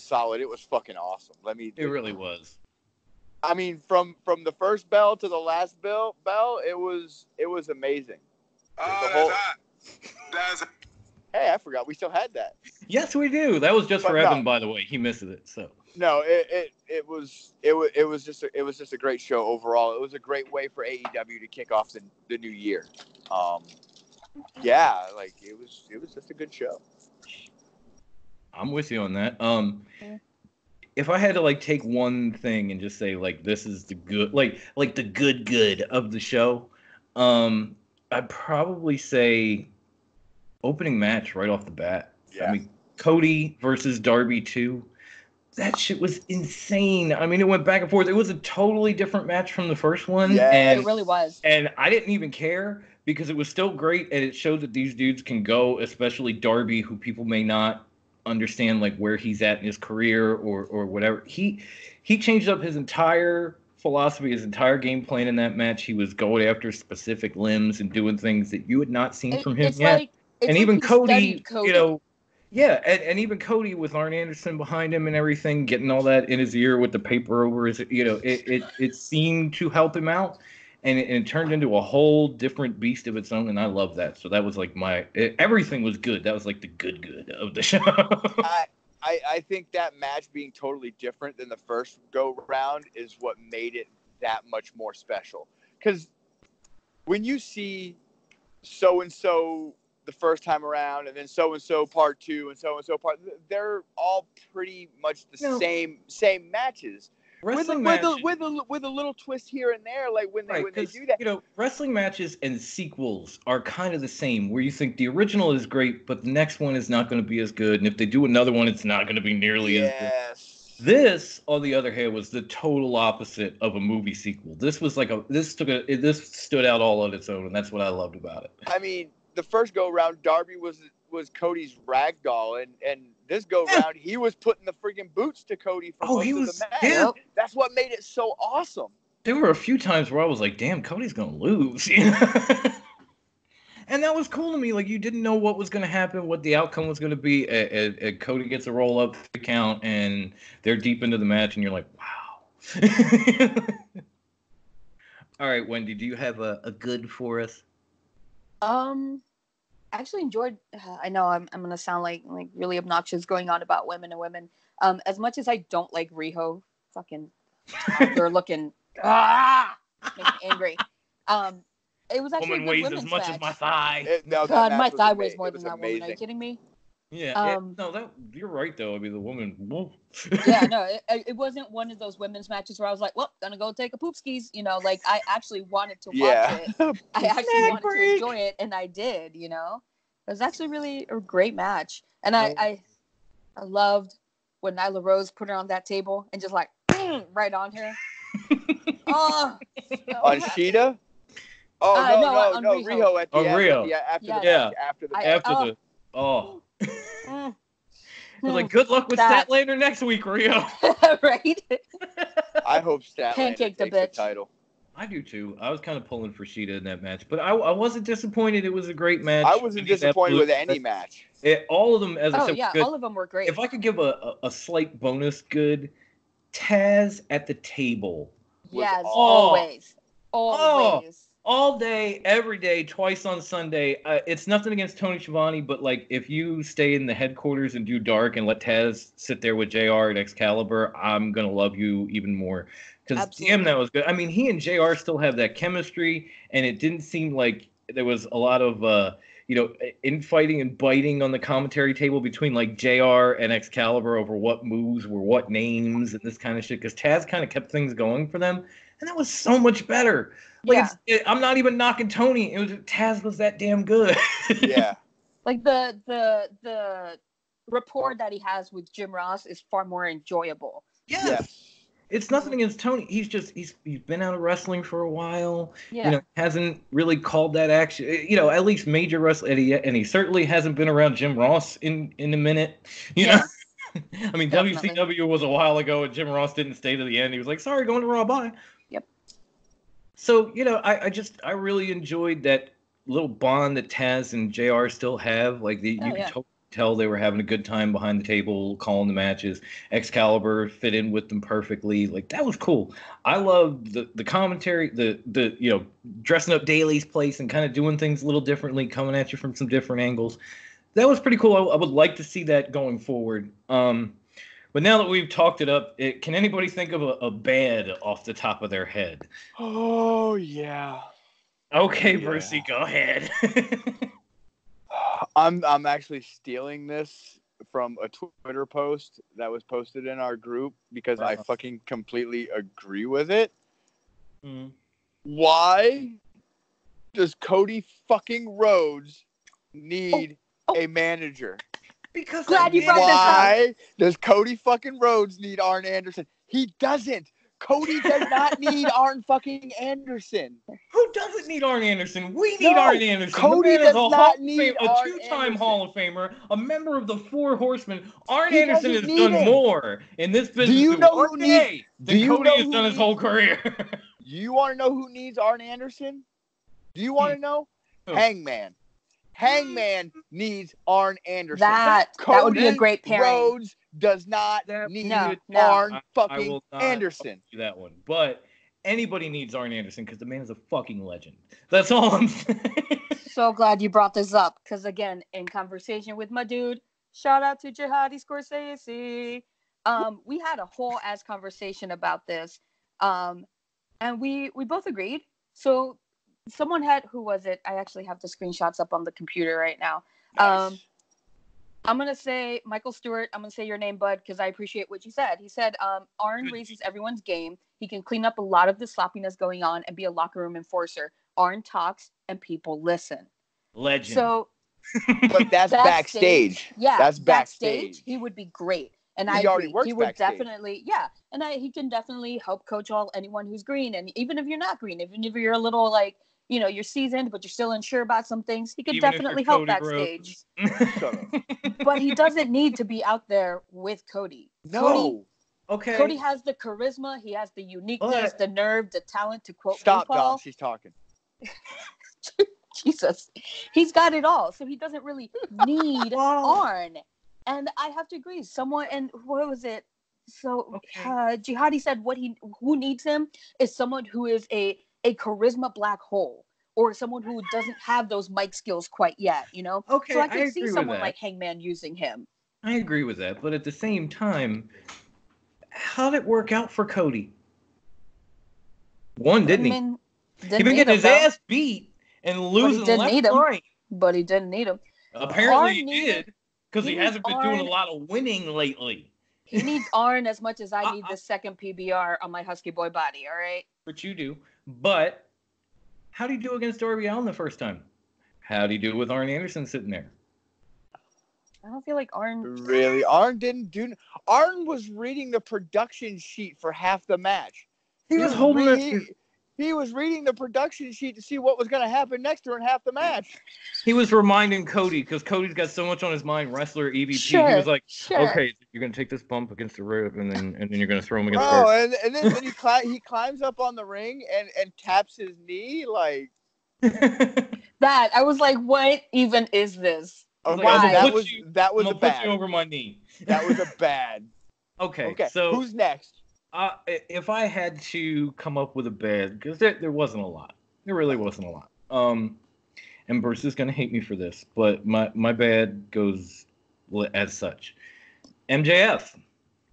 solid. It was fucking awesome. It really was. I mean, from the first bell to the last bell, it was amazing. Oh, that's hot. Hey, I forgot we still had that. Yes, we do. That was just But for no. Evan, by the way. He missed it. So No, it was just a great show overall. It was a great way for AEW to kick off the new year. Yeah, like it was just a good show. I'm with you on that. If I had to like take one thing and just say like this is the good, like the good of the show, I'd probably say opening match right off the bat. Yeah. I mean, Cody versus Darby 2. That shit was insane. I mean, it went back and forth. It was a totally different match from the first one. Yeah, and, It really was. And I didn't even care because it was still great, and it showed that these dudes can go, especially Darby, who people may not understand like where he's at in his career or whatever. He changed up his entire philosophy, his entire game plan in that match. He was going after specific limbs and doing things that you had not seen from him It's yet. like And like even he Cody, studied Cody. you know, yeah, and even Cody with Arn Anderson behind him and everything, getting all that in his ear with the paper over his, you know, it seemed to help him out, and it turned into a whole different beast of its own, and I love that. So that was like everything was good. That was like the good of the show. I think that match being totally different than the first go round is what made it that much more special. Because when you see so and so the first time around, and then so and so part 2, and so part, they're all pretty much the same matches. Wrestling with a little twist here and there, like when they do that. You know, wrestling matches and sequels are kind of the same, where you think the original is great, but the next one is not going to be as good, and if they do another one, it's not going to be nearly as good. This, on the other hand, was the total opposite of a movie sequel. This was like this stood out all on its own, and that's what I loved about it. I mean, the first go round, Darby was Cody's ragdoll, and this go round, he was putting the freaking boots to Cody for most of the match. Yeah. That's what made it so awesome. There were a few times where I was like, "Damn, Cody's gonna lose," and that was cool to me. Like you didn't know what was gonna happen, what the outcome was gonna be. And Cody gets a roll up to count, and they're deep into the match, and you're like, "Wow." All right, Wendy, do you have a good for us? I actually enjoyed. I know I'm gonna sound like really obnoxious going on about women and women. As much as I don't like Riho, fucking, they're looking makes me angry. It was actually Woman a good weighs women's as much match. as my thigh. God, my thigh weighs more than that woman. Are you kidding me? Yeah, you're right though. I mean, the woman. Yeah, no, it wasn't one of those women's matches where I was like, well, gonna go take a poop skis. You know, like I actually wanted to watch it. I actually wanted to enjoy it, and I did. You know, it was actually really a great match, and I loved when Nyla Rose put her on that table and just like right on her. Oh, on Sheeta. Oh no, Riho at the end. After the match. I was like, good luck with Statlander next week, Rio. Right? I hope Statlander takes the title. I do too. I was kind of pulling for Sheeta in that match, but I wasn't disappointed. It was a great match. I wasn't disappointed with any match. All of them, as I said, yeah, good. all of them were great. If I could give a slight bonus, good, Taz at the table. Yes, always. All day, every day, twice on Sunday. It's nothing against Tony Schiavone, but like if you stay in the headquarters and do dark and let Taz sit there with JR at Excalibur, I'm gonna love you even more. Because damn, that was good. I mean, he and JR still have that chemistry, and it didn't seem like there was a lot of infighting and biting on the commentary table between like JR and Excalibur over what moves were what names and this kind of shit. Because Taz kind of kept things going for them, and that was so much better. Like, I'm not even knocking Tony. It was Taz was that damn good. Yeah. Like the rapport that he has with Jim Ross is far more enjoyable. Yes. It's nothing against Tony. He's been out of wrestling for a while. Yeah. Hasn't really called that action. At least major wrestling, and he certainly hasn't been around Jim Ross in a minute. You know, I mean, definitely. WCW was a while ago, and Jim Ross didn't stay to the end. He was like, "Sorry, going to Raw, bye." Yep. So I really enjoyed that little bond that Taz and JR still have. Like you could totally tell they were having a good time behind the table, calling the matches. Excalibur fit in with them perfectly. Like, that was cool. I loved the commentary, the dressing up Daly's place and kind of doing things a little differently, coming at you from some different angles. That was pretty cool. I would like to see that going forward. But now that we've talked it up, can anybody think of a bad off the top of their head? Oh, yeah. Okay, Brucey, go ahead. I'm actually stealing this from a Twitter post that was posted in our group because I fucking completely agree with it. Why does Cody fucking Rhodes need a manager? Because glad you brought this up. Why does Cody fucking Rhodes need Arn Anderson? He doesn't. Cody does not need Arn fucking Anderson. Who doesn't need Arn Anderson? We need Arn Anderson. Cody does not need a Arn two-time Anderson. Hall of Famer, a member of the Four Horsemen. Arn Anderson has done more in this business than Cody has done his whole career. Do you want to know who needs Arn Anderson? Do you want to know? Hangman. Hangman needs Arn Anderson. That would be a great pairing. Rhodes does not need Arn fucking Anderson. Do that one, but anybody needs Arn Anderson because the man is a fucking legend. That's all I'm saying. So glad you brought this up because, again, in conversation with my dude, shout out to Jihadi Scorsese. We had a whole ass conversation about this, and we both agreed. So someone had, who was it? I actually have the screenshots up on the computer right now. Nice. I'm going to say Michael Stewart. I'm going to say your name, bud, because I appreciate what you said. He said, Arn raises everyone's game. He can clean up a lot of the sloppiness going on and be a locker room enforcer. Arn talks and people listen. Legend. So, but that's backstage. Yeah, that's backstage. He would be great. And he already agree. works He would backstage. definitely, and he can definitely help coach anyone who's green. And even if you're not green, even if you're a little like, you're seasoned, but you're still unsure about some things, he could definitely help backstage. But he doesn't need to be out there with Cody. No. Cody has the charisma. He has the uniqueness, the nerve, the talent, to quote Stop, RuPaul. Don. She's talking. Jesus. He's got it all. So he doesn't really need Arn. And I have to agree. And what was it? So Jihadi said who needs him is someone who is a charisma black hole, or someone who doesn't have those mic skills quite yet, Okay, so I can see agree someone with that. like Hangman using him. I agree with that, but at the same time, how'd it work out for Cody? Didn't he? He been getting his ass beat and losing left and right. But he didn't need him. Apparently he did, because he hasn't been doing a lot of winning lately. He needs Arn as much as I need the second PBR on my Husky Boy body, all right? But you do. But how do you do against Darby Allin the first time? How do you do with Arn Anderson sitting there? I don't feel like Arn... Really? Arn didn't do... Arn was reading the production sheet for half the match. He was reading the production sheet to see what was going to happen next during half the match. He was reminding Cody, because Cody's got so much on his mind, wrestler, EVP. Sure, he was like, okay, you're going to take this bump against the rib, and then you're going to throw him against the rib. And then he climbs up on the ring and taps his knee, like... That, I was like, what even is this? Okay, like, that was a bad. Put you over my knee. That was a bad. Okay, so... who's next? If I had to come up with a bad, because there wasn't a lot. There really wasn't a lot. And Bruce is going to hate me for this, but my bad goes as such. MJF,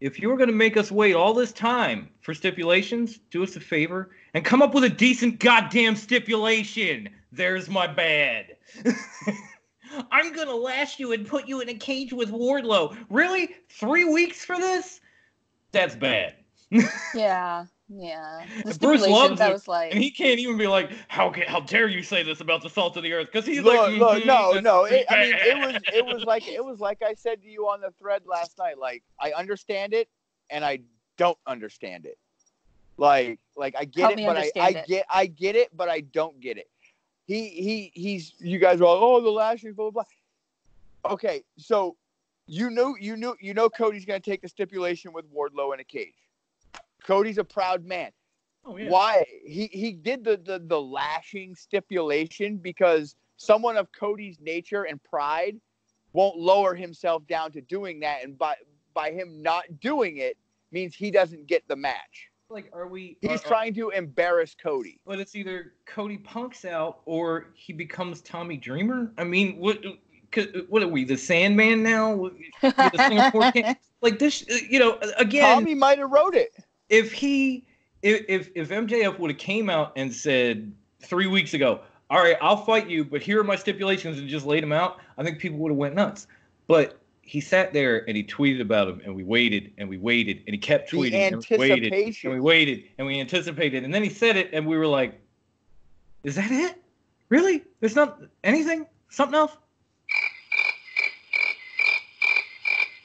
if you were going to make us wait all this time for stipulations, do us a favor and come up with a decent goddamn stipulation. There's my bad. I'm gonna lash you and put you in a cage with Wardlow. Really? 3 weeks for this? That's bad. Yeah. The Bruce stipulations, loves that it, was like, and he can't even be like, how dare you say this about the salt of the earth? Because he's Look, like, no. that's pretty I mean, bad." it was like I said to you on the thread last night. Like, I understand it, and I don't understand it. Like I get Help it, me but understand it. I get it, but I don't get it. He's. You guys are all, oh, the lashing, blah blah blah. Okay, so you know Cody's gonna take the stipulation with Wardlow in a cage. Cody's a proud man. Oh, yeah. Why he did the lashing stipulation because someone of Cody's nature and pride won't lower himself down to doing that, and by him not doing it means he doesn't get the match. Like, He's trying to embarrass Cody. But it's either Cody punks out or he becomes Tommy Dreamer. I mean, what are we, the Sandman now? The Singapore King? Like this, again. Tommy might have wrote it. If MJF would have came out and said 3 weeks ago, all right, I'll fight you, but here are my stipulations, and just laid them out, I think people would have went nuts. But he sat there and he tweeted about him, and we waited and we waited, and he kept tweeting. The anticipation. And we waited and we anticipated, and then he said it, and we were like, is that it? Really? There's not anything? Something else?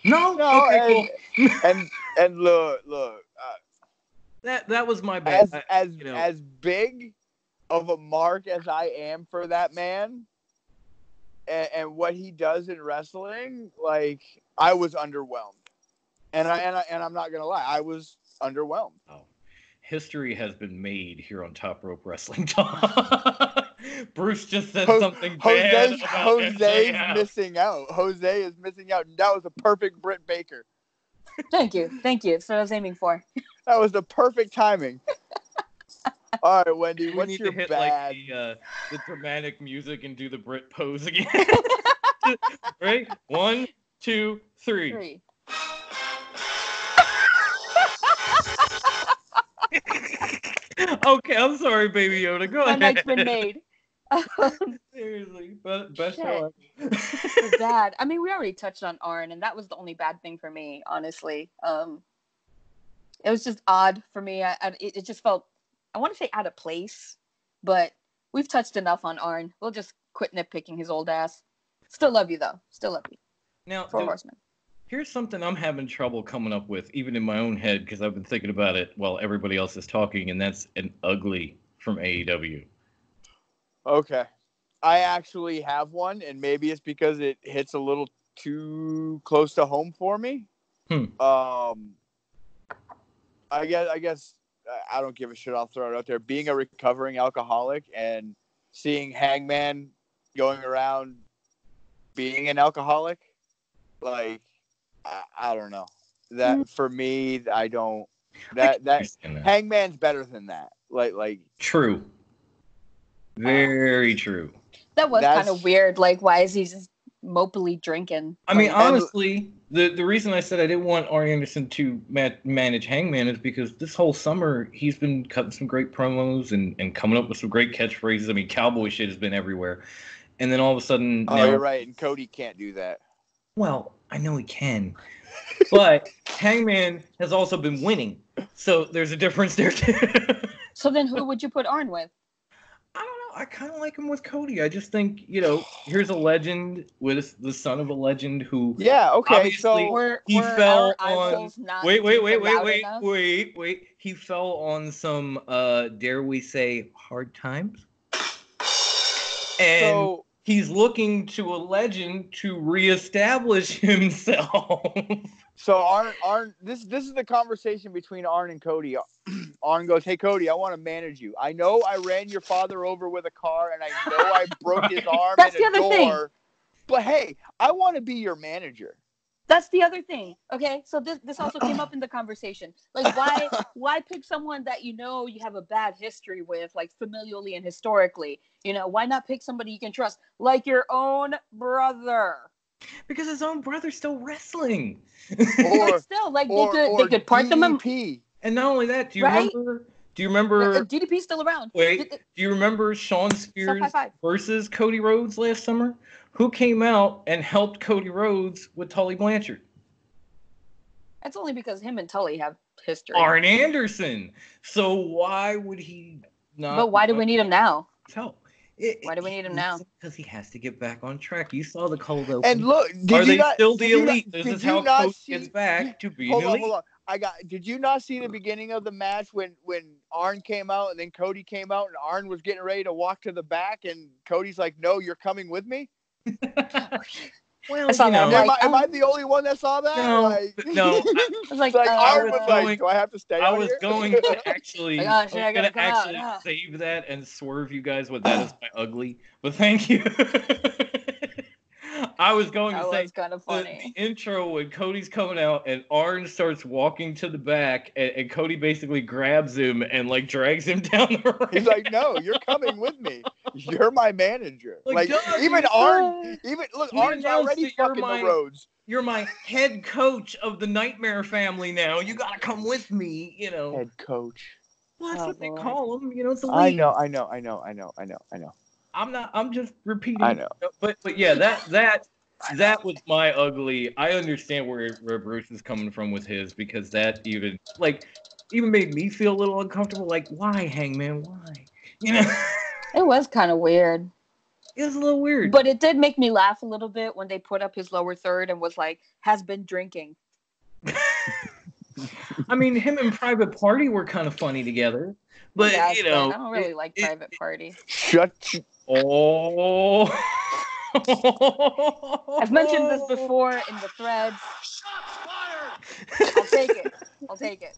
No? Okay, cool. and look. That was my bad. As big of a mark as I am for that man, and what he does in wrestling, like, I was underwhelmed, and I'm not gonna lie, I was underwhelmed. Oh, history has been made here on Top Rope Wrestling Talk. Bruce just said something bad. Jose's missing out. Jose is missing out. That was a perfect Britt Baker. Thank you. That's what I was aiming for. That was the perfect timing. All right, Wendy, we what's need your to hit, bad? Like, the dramatic music and do the Brit pose again. Right? 1, 2, 3. Okay, I'm sorry, Baby Yoda. Go ahead. My night's been made. Seriously, best show ever. Bad. I mean, we already touched on Arn, and that was the only bad thing for me, honestly. It was just odd for me. It just felt, I want to say, out of place, but we've touched enough on Arn. We'll just quit nitpicking his old ass. Still love you, though. Still love you. Now, Four Horsemen. Here's something I'm having trouble coming up with, even in my own head, because I've been thinking about it while everybody else is talking, and that's an ugly from AEW. Okay. I actually have one, and maybe it's because it hits a little too close to home for me. I guess I don't give a shit. I'll throw it out there. Being a recovering alcoholic and seeing Hangman going around being an alcoholic, like, I don't know. That for me, I don't. That Hangman's better than that. Like true. Very true. That was kind of weird. Like, why is he just mopily drinking? I mean, honestly, the reason I said I didn't want Arn Anderson to manage Hangman is because this whole summer he's been cutting some great promos and coming up with some great catchphrases. I mean, cowboy shit has been everywhere. And then all of a sudden... Oh, you're right. And Cody can't do that. Well, I know he can. But Hangman has also been winning. So there's a difference there, too. So then who would you put Arn with? I don't know. I kind of like him with Cody. I just think, here's a legend with the son of a legend who... Yeah, okay. So he fell on... Wait. He fell on some, dare we say, hard times. And he's looking to a legend to reestablish himself. So Arn, this is the conversation between Arn and Cody. Arn goes, "Hey Cody, I want to manage you. I know I ran your father over with a car, and I know I broke his arm in a door. Thing. But hey, I want to be your manager." That's the other thing. Okay, so this also came up in the conversation. Like, why pick someone that you have a bad history with, like familially and historically? Why not pick somebody you can trust, like your own brother? Because his own brother's still wrestling. Or still, like they could part them. And not only that, do you remember Do you remember? DDP's still around. Wait, do you remember Sean Spears high five. versus Cody Rhodes last summer? Who came out and helped Cody Rhodes with Tully Blanchard? That's only because him and Tully have history. Arn Anderson. So why would he not? But why do we need him now? Help. Why do we need him now? Because he has to get back on track. You saw the cold open. And look, are they still the elite? This is how Coach gets back to be elite. Hold on. Did you not see the beginning of the match when Arn came out and then Cody came out and Arn was getting ready to walk to the back and Cody's like, "No, you're coming with me." Well, am I the only one that saw that? No. I was like, Arn was like, "Do I have to stay?" I was going to actually, save save that and swerve you guys with that as my ugly. But thank you. I was going to say kind of funny. The intro when Cody's coming out and Arn starts walking to the back and Cody basically grabs him and like drags him down the ring. He's like, "No, you're coming with me. You're my manager." Like even Arn's already fucking the roads. You're my head coach of the Nightmare family now. You gotta come with me, Head coach. Well, that's what they call him. It's the I league. know. I'm just repeating. I know. But yeah, that was my ugly. I understand where Bruce is coming from with his, because that even made me feel a little uncomfortable. Like, why, Hangman? Why? It was kind of weird. It was a little weird. But it did make me laugh a little bit when they put up his lower third and was like, has been drinking. I mean, him and Private Party were kind of funny together. But, I don't really like Private Party. Oh. I've mentioned this before in the threads. I'll take it.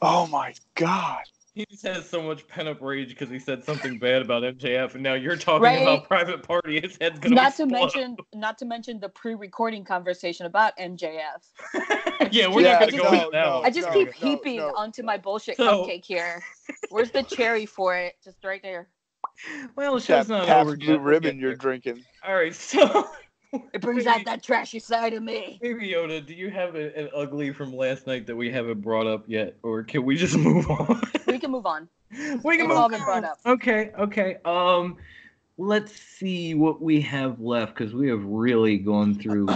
Oh my God. He just has so much pent-up rage because he said something bad about MJF, and now you're talking about Private Party. His head's gonna explode. Not to mention the pre-recording conversation about MJF. Yeah, we're not gonna go into that one. I just keep heaping onto my bullshit cupcake here. Where's the cherry for it? Just right there. Well, the show's not over. Blue Ribbon you're drinking. All right, so it brings out that trashy side of me. Baby Yoda, do you have an ugly from last night that we haven't brought up yet, or can we just move on? We can move on. We can move on. Brought up. Okay. Let's see what we have left, because we have really gone through.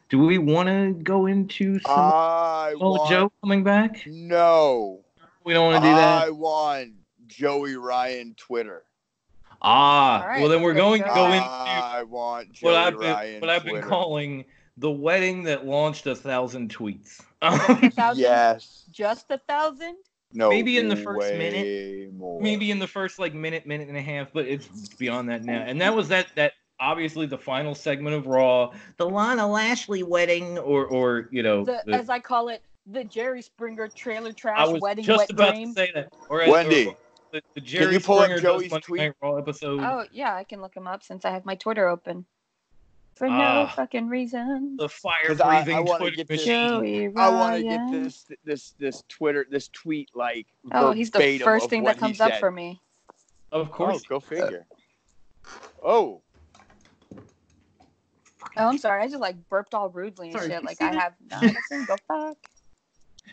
Do we want to go into Joe coming back? No. We don't want to do that? I want Joey Ryan Twitter. Right, well then we're going to go into I want Joey Ryan what I've been calling the wedding that launched 1,000 tweets. 1,000? Yes. Just 1,000? No. Maybe in the first minute. More. Maybe in the first minute and a half, but it's beyond that now. And that was that obviously the final segment of Raw, the Lana Lashley wedding, or as I call it, the Jerry Springer trailer trash wedding just wet about dream. to say that. Wendy. The Jerry can you pull Springer up Joey's tweet? Raw episode. Oh yeah, I can look him up since I have my Twitter open. For no fucking reason. The fire-breathing Twitter machine. I want to get this tweet like. Oh, he's the first thing that comes up for me. Of course. Go figure. Oh, I'm sorry. I just burped all rudely and shit. Like I have nothing. Go fuck.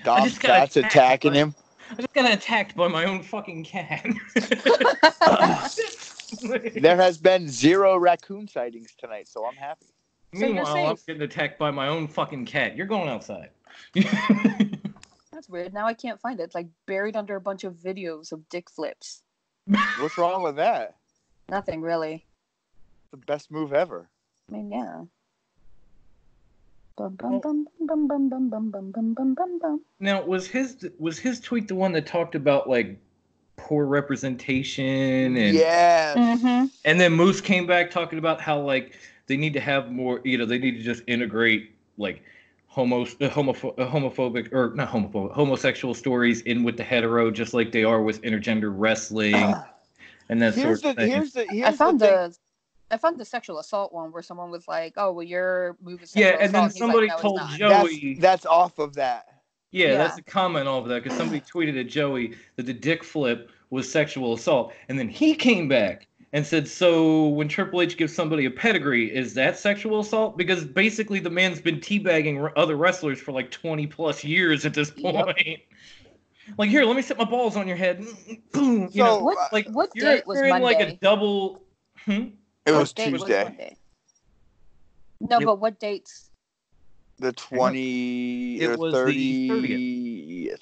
Dom's attacking him. I just got attacked by my own fucking cat. There has been 0 raccoon sightings tonight, so I'm happy. Meanwhile, I'm getting attacked by my own fucking cat. You're going outside. That's weird. Now I can't find it. It's buried under a bunch of videos of dick flips. What's wrong with that? Nothing really. The best move ever. I mean, yeah. Now, was his tweet the one that talked about poor representation and and then Moose came back talking about how they need to have more, they need to just integrate homophobic or not homophobic, homosexual stories in with the hetero, just like they are with intergender wrestling and that sort of thing. I found the sexual assault one where someone was like, "Oh, well, your move is sexual assault." And then somebody told Joey that's off of that. Yeah, that's a comment off of that because somebody tweeted at Joey that the dick flip was sexual assault, and then he came back and said, "So when Triple H gives somebody a pedigree, is that sexual assault?" Because basically the man's been teabagging other wrestlers for 20 plus years at this point. Like, here, let me set my balls on your head. Boom. You know, So like What you're date was in like a Monday? double. it was What date was Tuesday, Monday? No, It- but what dates? the 20 It or was the 30th. 30th.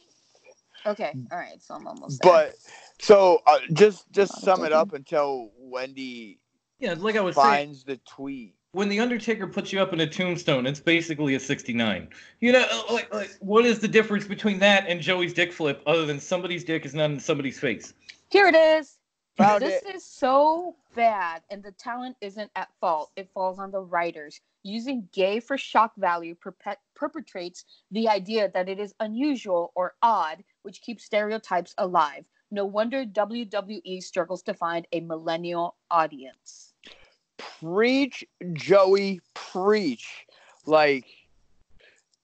Okay, all right, so I'm almost there. But so just Not sum it taken. up until Wendy Yeah, like I was saying, finds the tweet. when the Undertaker puts you up in a tombstone, it's basically a 69. You know, like what is the difference between that and Joey's dick flip, other than somebody's dick is not in somebody's face? Here it is. Found This it. is so bad, and the talent isn't at fault. It falls on the writers. Using gay for shock value perpetrates the idea that it is unusual or odd, which keeps stereotypes alive. No wonder WWE struggles to find a millennial audience. Preach, Joey, preach. Like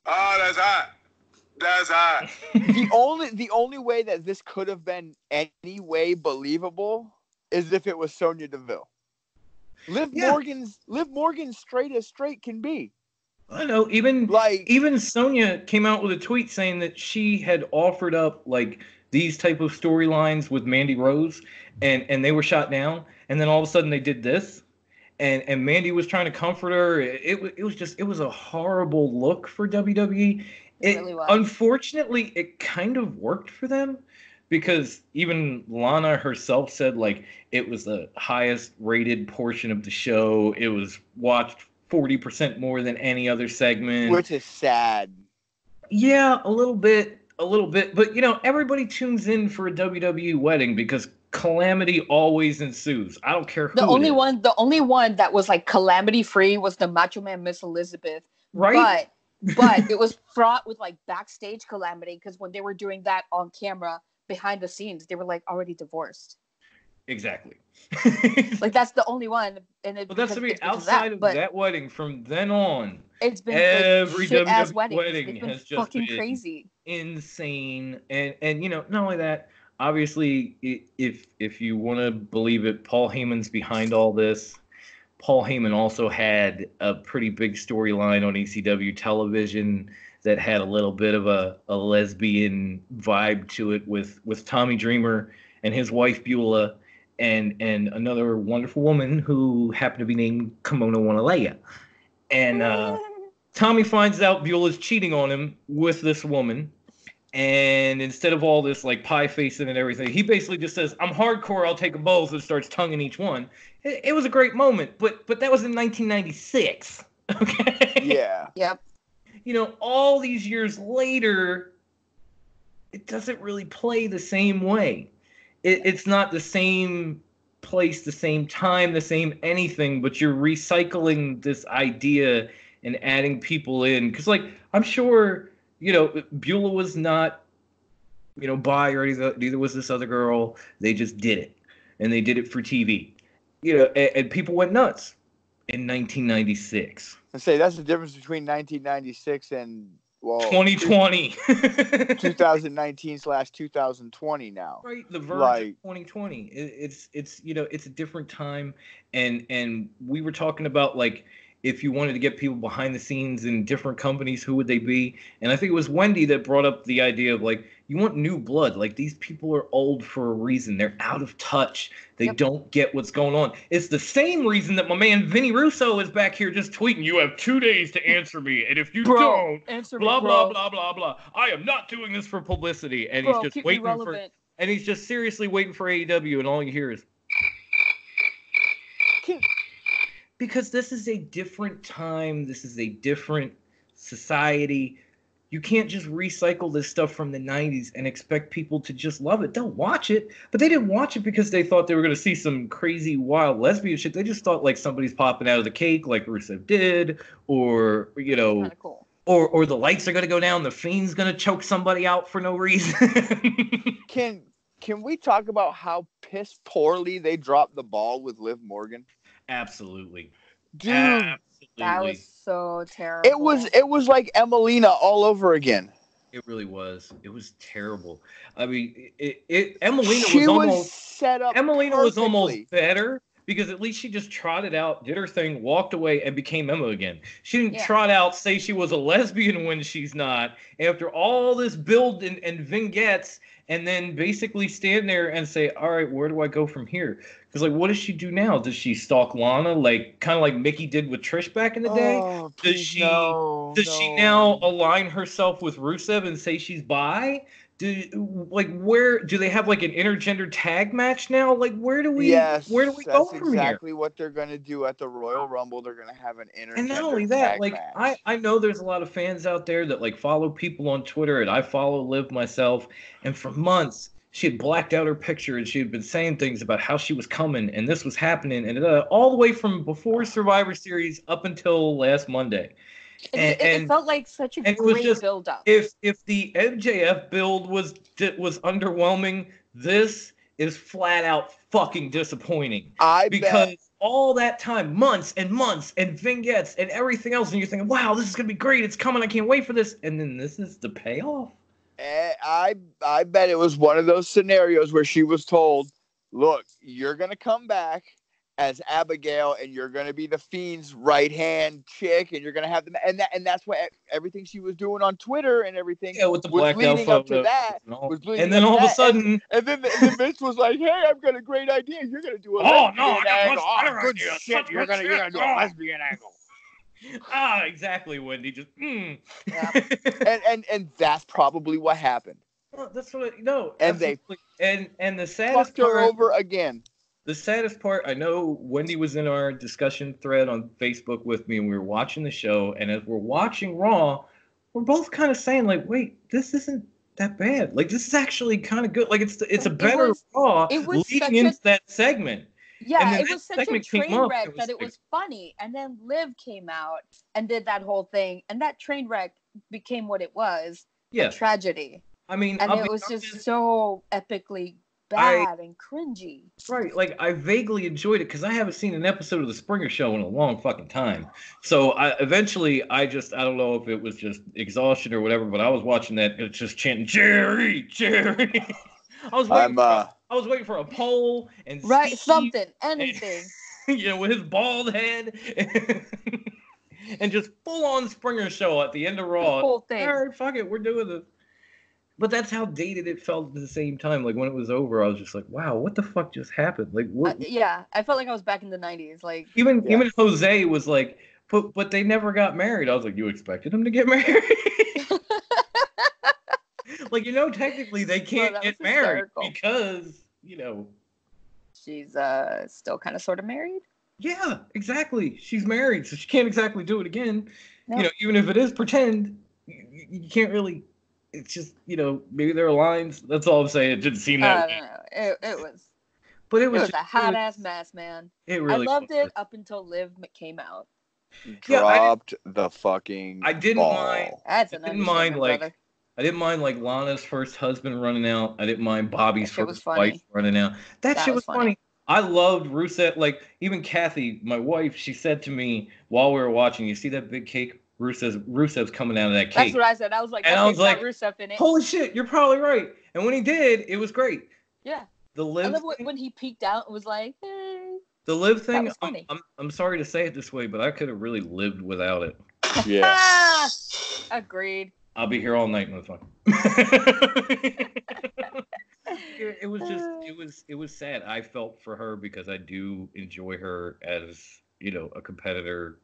Oh, that's hot. That's hot. the only way that this could have been any way believable is if it was Sonya Deville. Liv Morgan's straight as straight can be. I know. Even Like Sonya came out with a tweet saying that she had offered up like these type of storylines with Mandy Rose, and they were shot down. And then all of a sudden they did this, and Mandy was trying to comfort her. It was a horrible look for WWE. It really was. Unfortunately, it kind of worked for them, because even Lana herself said like it was the highest rated portion of the show. It was watched 40% more than any other segment. which is sad. Yeah, a little bit. But you know, everybody tunes in for a WWE wedding because calamity always ensues. I don't care who The only it is. the only one that was like calamity free was the Macho Man Miss Elizabeth. Right? But it was fraught with like backstage calamity, because when they were doing that on camera behind the scenes, they were like already divorced. Exactly. Like that's the only one, and But that's to be it's because outside of but that wedding. From then on, it's been every like shit ass WWE weddings. wedding It's been has just fucking been crazy. insane. And you know, not only that, obviously, if you want to believe it, Paul Heyman's behind all this. Paul Heyman also had a pretty big storyline on ECW television that had a little bit of a lesbian vibe to it with Tommy Dreamer and his wife Beulah, and another wonderful woman who happened to be named Kimono Wanalea. And Tommy finds out Beulah's cheating on him with this woman. And instead of all this like pie facing and everything, he basically just says, "I'm hardcore. I'll take them both," and starts tonguing each one. It was a great moment, but that was in 1996. Okay. Yeah. Yep. You know, all these years later, it doesn't really play the same way. It's not the same place, the same time, the same anything, but you're recycling this idea and adding people in. Because, like, I'm sure, you know, Beulah was not, you know, bi or anything. Neither was this other girl. They just did it. And they did it for TV. You know, and people went nuts in 1996. I say that's the difference between 1996 and 2020. 2019/2020 now. Right, the verge Like- of 2020. It's you know, it's a different time, and we were talking about like if you wanted to get people behind the scenes in different companies, who would they be? And I think it was Wendy that brought up the idea of like you want new blood. Like these people are old for a reason. They're out of touch. They don't get what's going on. It's the same reason that my man Vinny Russo is back here just tweeting, "You have 2 days to answer me, and if you don't, answer blah me, blah blah blah blah. I am not doing this for publicity." And he's just keep me waiting for, relevant. and he's just seriously waiting for AEW, and all you hear is, because this is a different time. This is a different society. You can't just recycle this stuff from the 90s and expect people to just love it. They'll watch it, but they didn't watch it because they thought they were going to see some crazy, wild lesbian shit. They just thought like somebody's popping out of the cake like Rusev did, or, you know, Kind of cool. or the lights are going to go down, the Fiend's going to choke somebody out for no reason. Can we talk about how piss poorly they dropped the ball with Liv Morgan? Absolutely. Dude, Absolutely. That was so terrible. it was like Emelina all over again. It really was. It was terrible. I mean, Emelina She was almost set up Emelina was almost perfectly. better, because at least she just trotted out, did her thing, walked away, and became Emma again. She didn't Yeah. trot out, say she was a lesbian when she's not, after all this build and vignettes, and then basically stand there and say, all right, where do I go from here? Because, like, what does she do now? Does she stalk Lana, like, kind of like Mickey did with Trish back in the day? Oh, Does please, she no, does she no. now align herself with Rusev and say she's bi? Where do they have like an intergender tag match now? Like where do we Yes, go that's from here? exactly what they're gonna do at the Royal Rumble. They're gonna have an And not only intergender that, tag like match. I know there's a lot of fans out there that like follow people on Twitter, and I follow Liv myself, and for months she had blacked out her picture and she had been saying things about how she was coming and this was happening and all the way from before Survivor Series up until last Monday. It felt like such a And it was great just build up. if the MJF build was underwhelming, this is flat out fucking disappointing. Because all that time, months and months and vignettes and everything else, and you're thinking, wow, this is gonna be great, it's coming, I can't wait for this, and then this is the payoff. I bet it was one of those scenarios where she was told, look, you're gonna come back as Abigail, and you're gonna be the Fiend's right hand chick, and you're gonna have them, and that's what everything she was doing on Twitter and everything. Yeah, with the was blacked out leading up to photos that. and then all of a sudden, and then Vince was like, "Hey, I've got a great idea. You're gonna do a lesbian angle. Good shit. You're gonna do a lesbian angle." Exactly, Wendy. Just Yeah. and that's probably what happened. Well, that's what no. And absolutely. And the saddest fucked her part over again. The saddest part, I know Wendy was in our discussion thread on Facebook with me, and we were watching the show. And as we're watching Raw, we're both kind of saying, like, "Wait, this isn't that bad. Like, this is actually kind of good. Like, it's a better Raw leading into that segment." Yeah, it was such a train wreck that it was funny. And then Liv came out and did that whole thing, and that train wreck became what it was. Yeah, a tragedy. I mean, and it was just so epically bad and cringy. Right, like I vaguely enjoyed it because I haven't seen an episode of the Springer Show in a long fucking time. So eventually I don't know if it was just exhaustion or whatever, but I was watching that, it's just chanting Jerry, Jerry. I was waiting for a poll and Steve, something, anything. With his bald head and just full on Springer Show at the end of Raw. The whole thing. All right, fuck it, we're doing this. But that's how dated it felt at the same time. Like when it was over, I was just like, "Wow, what the fuck just happened?" Like, what? Yeah, I felt like I was back in the '90s. Like even Jose was like, "But they never got married." I was like, "You expected them to get married?" Like technically they can't get married because she's still kind of sort of married. Yeah, exactly. She's married, so she can't exactly do it again. No. Even if it is pretend, you can't really. It's just, maybe there are lines. That's all I'm saying. It didn't seem that way. It was. But it was a hot ass mess, man. It really. I loved it up until Liv came out. Dropped the fucking. I didn't mind. That's an understatement, brother. I didn't mind like Lana's first husband running out. I didn't mind Bobby's first wife running out. That shit was funny. I loved Rusev. Like even Kathy, my wife, she said to me while we were watching, "You see that big cake? Rusev's coming out of that cake." That's what I said. I was like, and I was like, Rusev in it. Holy shit, you're probably right. And when he did, it was great. Yeah. The Liv. I love when he peeked out and was like, "Hey." The Liv thing. I'm sorry to say it this way, but I could have really lived without it. Yeah. Agreed. I'll be here all night with fun. It was just it was sad. I felt for her because I do enjoy her as a competitor.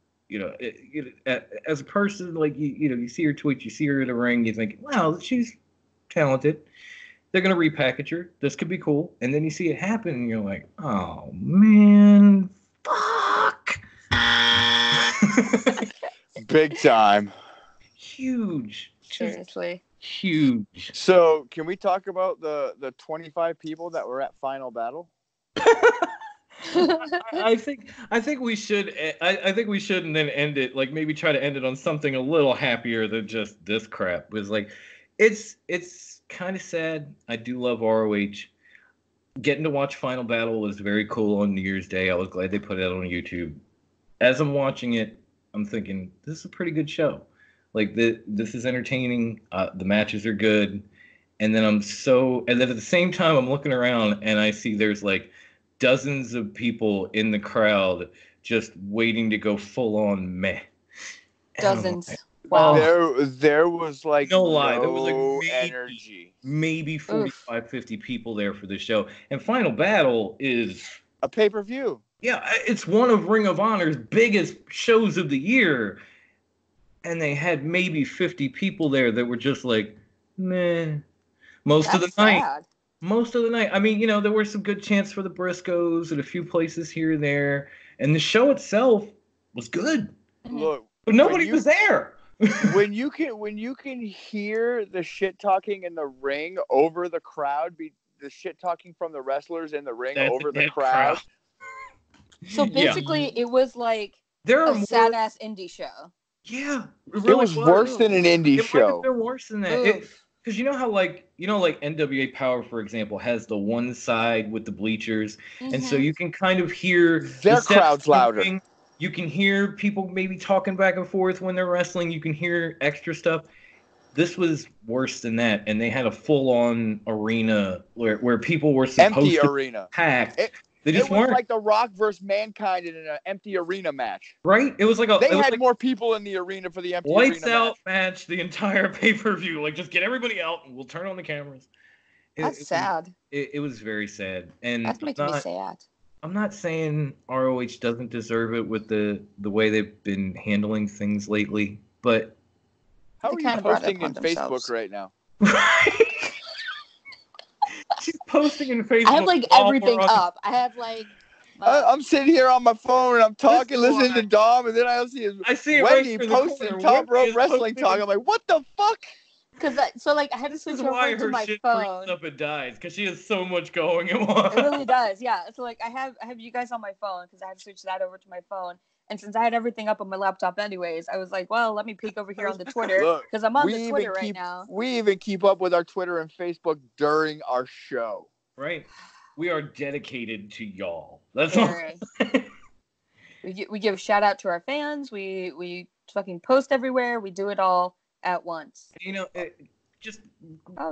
As a person, like you see her tweet, you see her in the ring, you think, wow, she's talented. They're gonna repackage her. This could be cool. And then you see it happen, and you're like, oh man, fuck. Big time. Huge. Seriously. Huge. So, can we talk about the 25 people that were at Final Battle? I think we should. I think we should, and then end it. Like maybe try to end it on something a little happier than just this crap. It was like, it's kind of sad. I do love ROH. Getting to watch Final Battle was very cool on New Year's Day. I was glad they put it out on YouTube. As I'm watching it, I'm thinking this is a pretty good show. Like this is entertaining. The matches are good, and then at the same time I'm looking around and I see there's like dozens of people in the crowd just waiting to go full on meh. And I'm Dozens. like, Wow. There was like no lie, there was like energy. maybe 45, 50 people there for the show. And Final Battle is A pay-per-view. yeah, it's one of Ring of Honor's biggest shows of the year. And they had maybe 50 people there that were just like, meh. Most of the night. Sad. Most of the night. I mean, you know, there were some good chants for the Briscoes at a few places here and there. And the show itself was good. Look, But nobody was there. when you can hear the shit talking in the ring over the crowd, the shit talking from the wrestlers in the ring over the crowd. So basically, it was like there are a sad ass indie show. Yeah, it was worse than an indie show. It might have been worse than that. Because you know how like NWA Power, for example, has the one side with the bleachers, and so you can kind of hear their crowd's louder. You can hear people maybe talking back and forth when they're wrestling. You can hear extra stuff. This was worse than that, and they had a full-on arena where people were supposed to pack. They just weren't. Like The Rock versus Mankind in an empty arena match. Right? It was like they had more people in the arena for the empty lights arena out match the entire pay-per-view. Like, just get everybody out and we'll turn on the cameras. That's sad. It was very sad. And that makes me sad. I'm not saying ROH doesn't deserve it with the way they've been handling things lately, but how are you posting in Facebook right now? She's posting in Facebook. I have like everything up. I have like. I'm sitting here on my phone and I'm talking, listening to Dom, and then I see Wendy posting Top Rope Wrestling Talk. I'm like, what the fuck? Because I had to switch over to my phone. Up and dies because she has so much going on. It really does, yeah. So like I have you guys on my phone because I had to switch that over to my phone. And since I had everything up on my laptop anyways, I was like, well, let me peek over here on the Twitter because I'm on the Twitter right now. We even keep up with our Twitter and Facebook during our show. Right. We are dedicated to y'all. That's all. We give a shout out to our fans. We fucking post everywhere. We do it all at once. You know,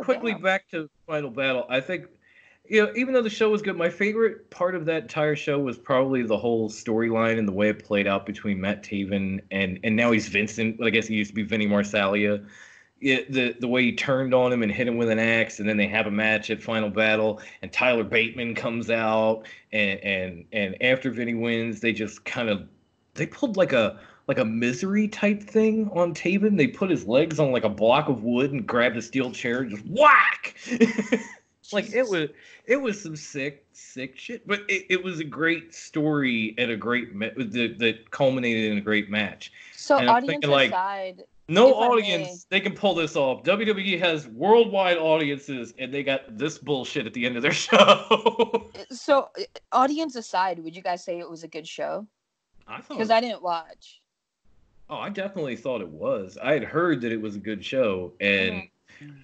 quickly back to Final Battle. I think, you know, even though the show was good, my favorite part of that entire show was probably the whole storyline and the way it played out between Matt Taven and now he's Vincent. But I guess he used to be Vinny Marseglia. The way he turned on him and hit him with an axe, and then they have a match at Final Battle, and Tyler Bateman comes out, and after Vinny wins, they just they pulled like a misery type thing on Taven. They put his legs on like a block of wood and grabbed a steel chair and just whack. Like it was some sick shit, but it was a great story and a great that culminated in a great match. So audience aside. No audience, they can pull this off. WWE has worldwide audiences, and they got this bullshit at the end of their show. So, audience aside, would you guys say it was a good show? Because I didn't watch. Oh, I definitely thought it was. I had heard that it was a good show, and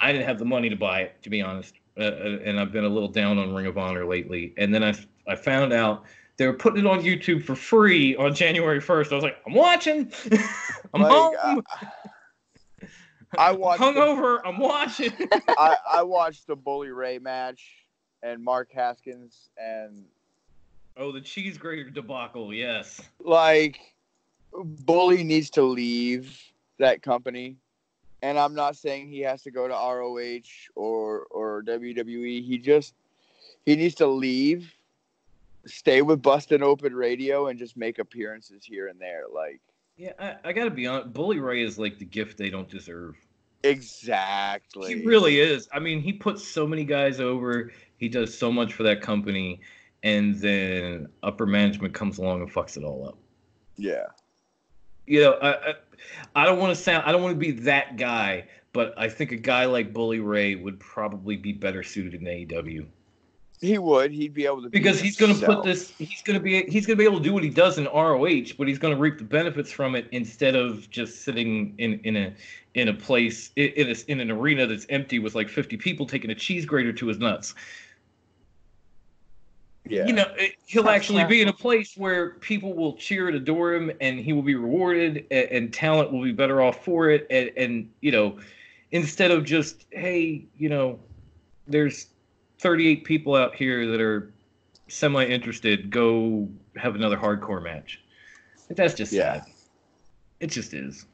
I didn't have the money to buy it, to be honest. And I've been a little down on Ring of Honor lately. And then I found out they were putting it on YouTube for free on January 1st. I was like, I'm watching. I'm home. I watched hungover. I'm watching. I watched the Bully Ray match and Mark Haskins and the cheese grater debacle. Yes, like Bully needs to leave that company, and I'm not saying he has to go to ROH or WWE. He needs to leave, stay with Bustin' Open Radio, and just make appearances here and there. Like. Yeah, I gotta be honest. Bully Ray is like the gift they don't deserve. Exactly. He really is. I mean, he puts so many guys over. He does so much for that company, and then upper management comes along and fucks it all up. Yeah. You know, I don't want to be that guy, but I think a guy like Bully Ray would probably be better suited in AEW. He would. He'd be able to. Because he's going to put this. He's going to be able to do what he does in ROH, but he's going to reap the benefits from it instead of just sitting in a place in an arena that's empty with like 50 people taking a cheese grater to his nuts. Yeah. You know, he'll actually be in a place where people will cheer and adore him, and he will be rewarded, and talent will be better off for it. And you know, instead of just, hey, you know, there's 38 people out here that are semi-interested, go have another hardcore match. That's just Yeah. sad. It just is.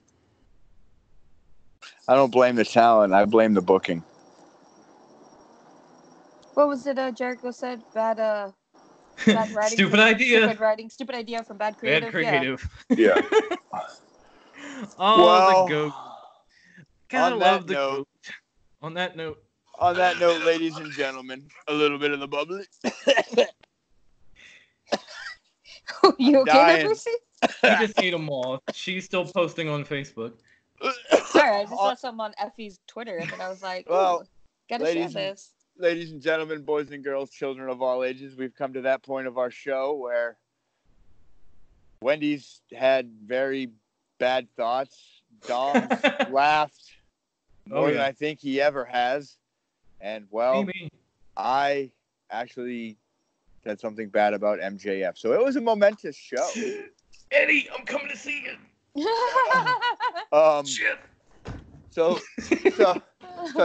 I don't blame the talent. I blame the booking. What was it? Jericho said bad writing. Stupid idea. Stupid writing. Stupid idea from bad creative. Bad creative. Yeah. Oh, Well, the goat. Gotta on love that the note- goat. On that note. On that note, ladies and gentlemen, a little bit of the bubbly. You okay there, dying. Brucey? You just ate them all. She's still posting on Facebook. Sorry, I just saw something on Effie's Twitter, and I was like, Well, gotta share ladies and- this. Ladies and gentlemen, boys and girls, children of all ages, we've come to that point of our show where Wendy's had very bad thoughts. Dom's laughed more than I think he ever has. And, well, Maybe. I actually said something bad about MJF. So it was a momentous show. Eddie, I'm coming to see you. Shit. So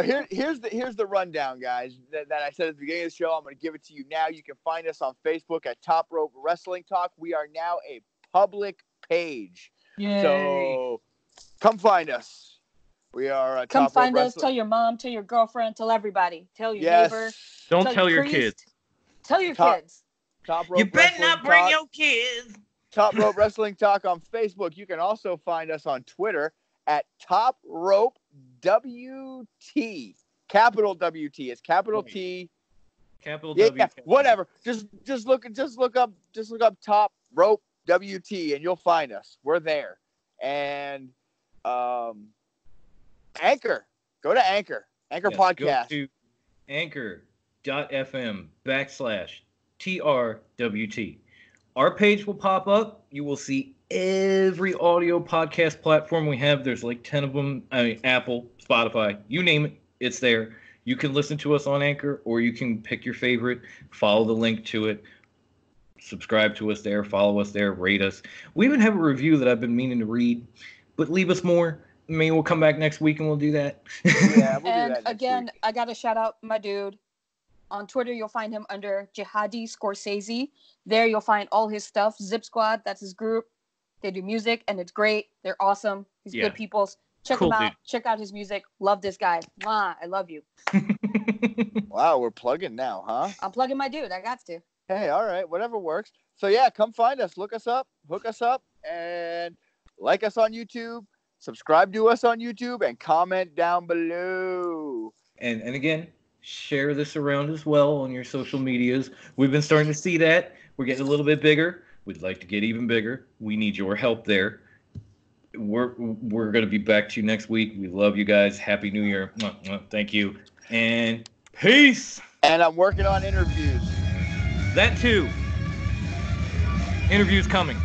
here's the rundown, guys. That I said at the beginning of the show. I'm going to give it to you now. You can find us on Facebook at Top Rope Wrestling Talk. We are now a public page. Yay. So come find us. We are Come Top find Rope us. Tell your mom. Tell your girlfriend. Tell everybody. Tell your neighbor. Don't tell your priest. kids. Tell your Top- kids. Top Rope You better Wrestling not bring Talk. your kids. Top Rope Wrestling Talk on Facebook. You can also find us on Twitter at Top Rope WT. Capital WT. It's capital Right. T. Capital Yeah, W. whatever. Just look up Top Rope WT and you'll find us. We're there. And Anchor. Go to Anchor. Anchor Yes, Podcast. Go to anchor.fm/TRWT. Our page will pop up. You will see every audio podcast platform we have. There's like 10 of them. I mean, Apple, Spotify, you name it, it's there. You can listen to us on Anchor, or you can pick your favorite, follow the link to it, subscribe to us there, follow us there, rate us. We even have a review that I've been meaning to read, but leave us more. Maybe we'll come back next week and we'll do that. Yeah, we'll do And that next again, week. I gotta shout out my dude. On Twitter, you'll find him under Jihadi Scorsese. There, you'll find all his stuff. Zip Squad, that's his group. They do music, and it's great. They're awesome. He's Yeah. good people. Check Cool him out. dude. Check out his music. Love this guy. Mwah, I love you. Wow, we're plugging now, huh? I'm plugging my dude. I got to. Hey, all right, whatever works. So yeah, come find us, look us up, hook us up, and like us on YouTube, subscribe to us on YouTube, and comment down below. And again, share this around as well on your social medias. We've been starting to see that. We're getting a little bit bigger. We'd like to get even bigger. We need your help there. We're going to be back to you next week. We love you guys. Happy New Year. Thank you. And peace. And I'm working on interviews. That too. Interviews coming.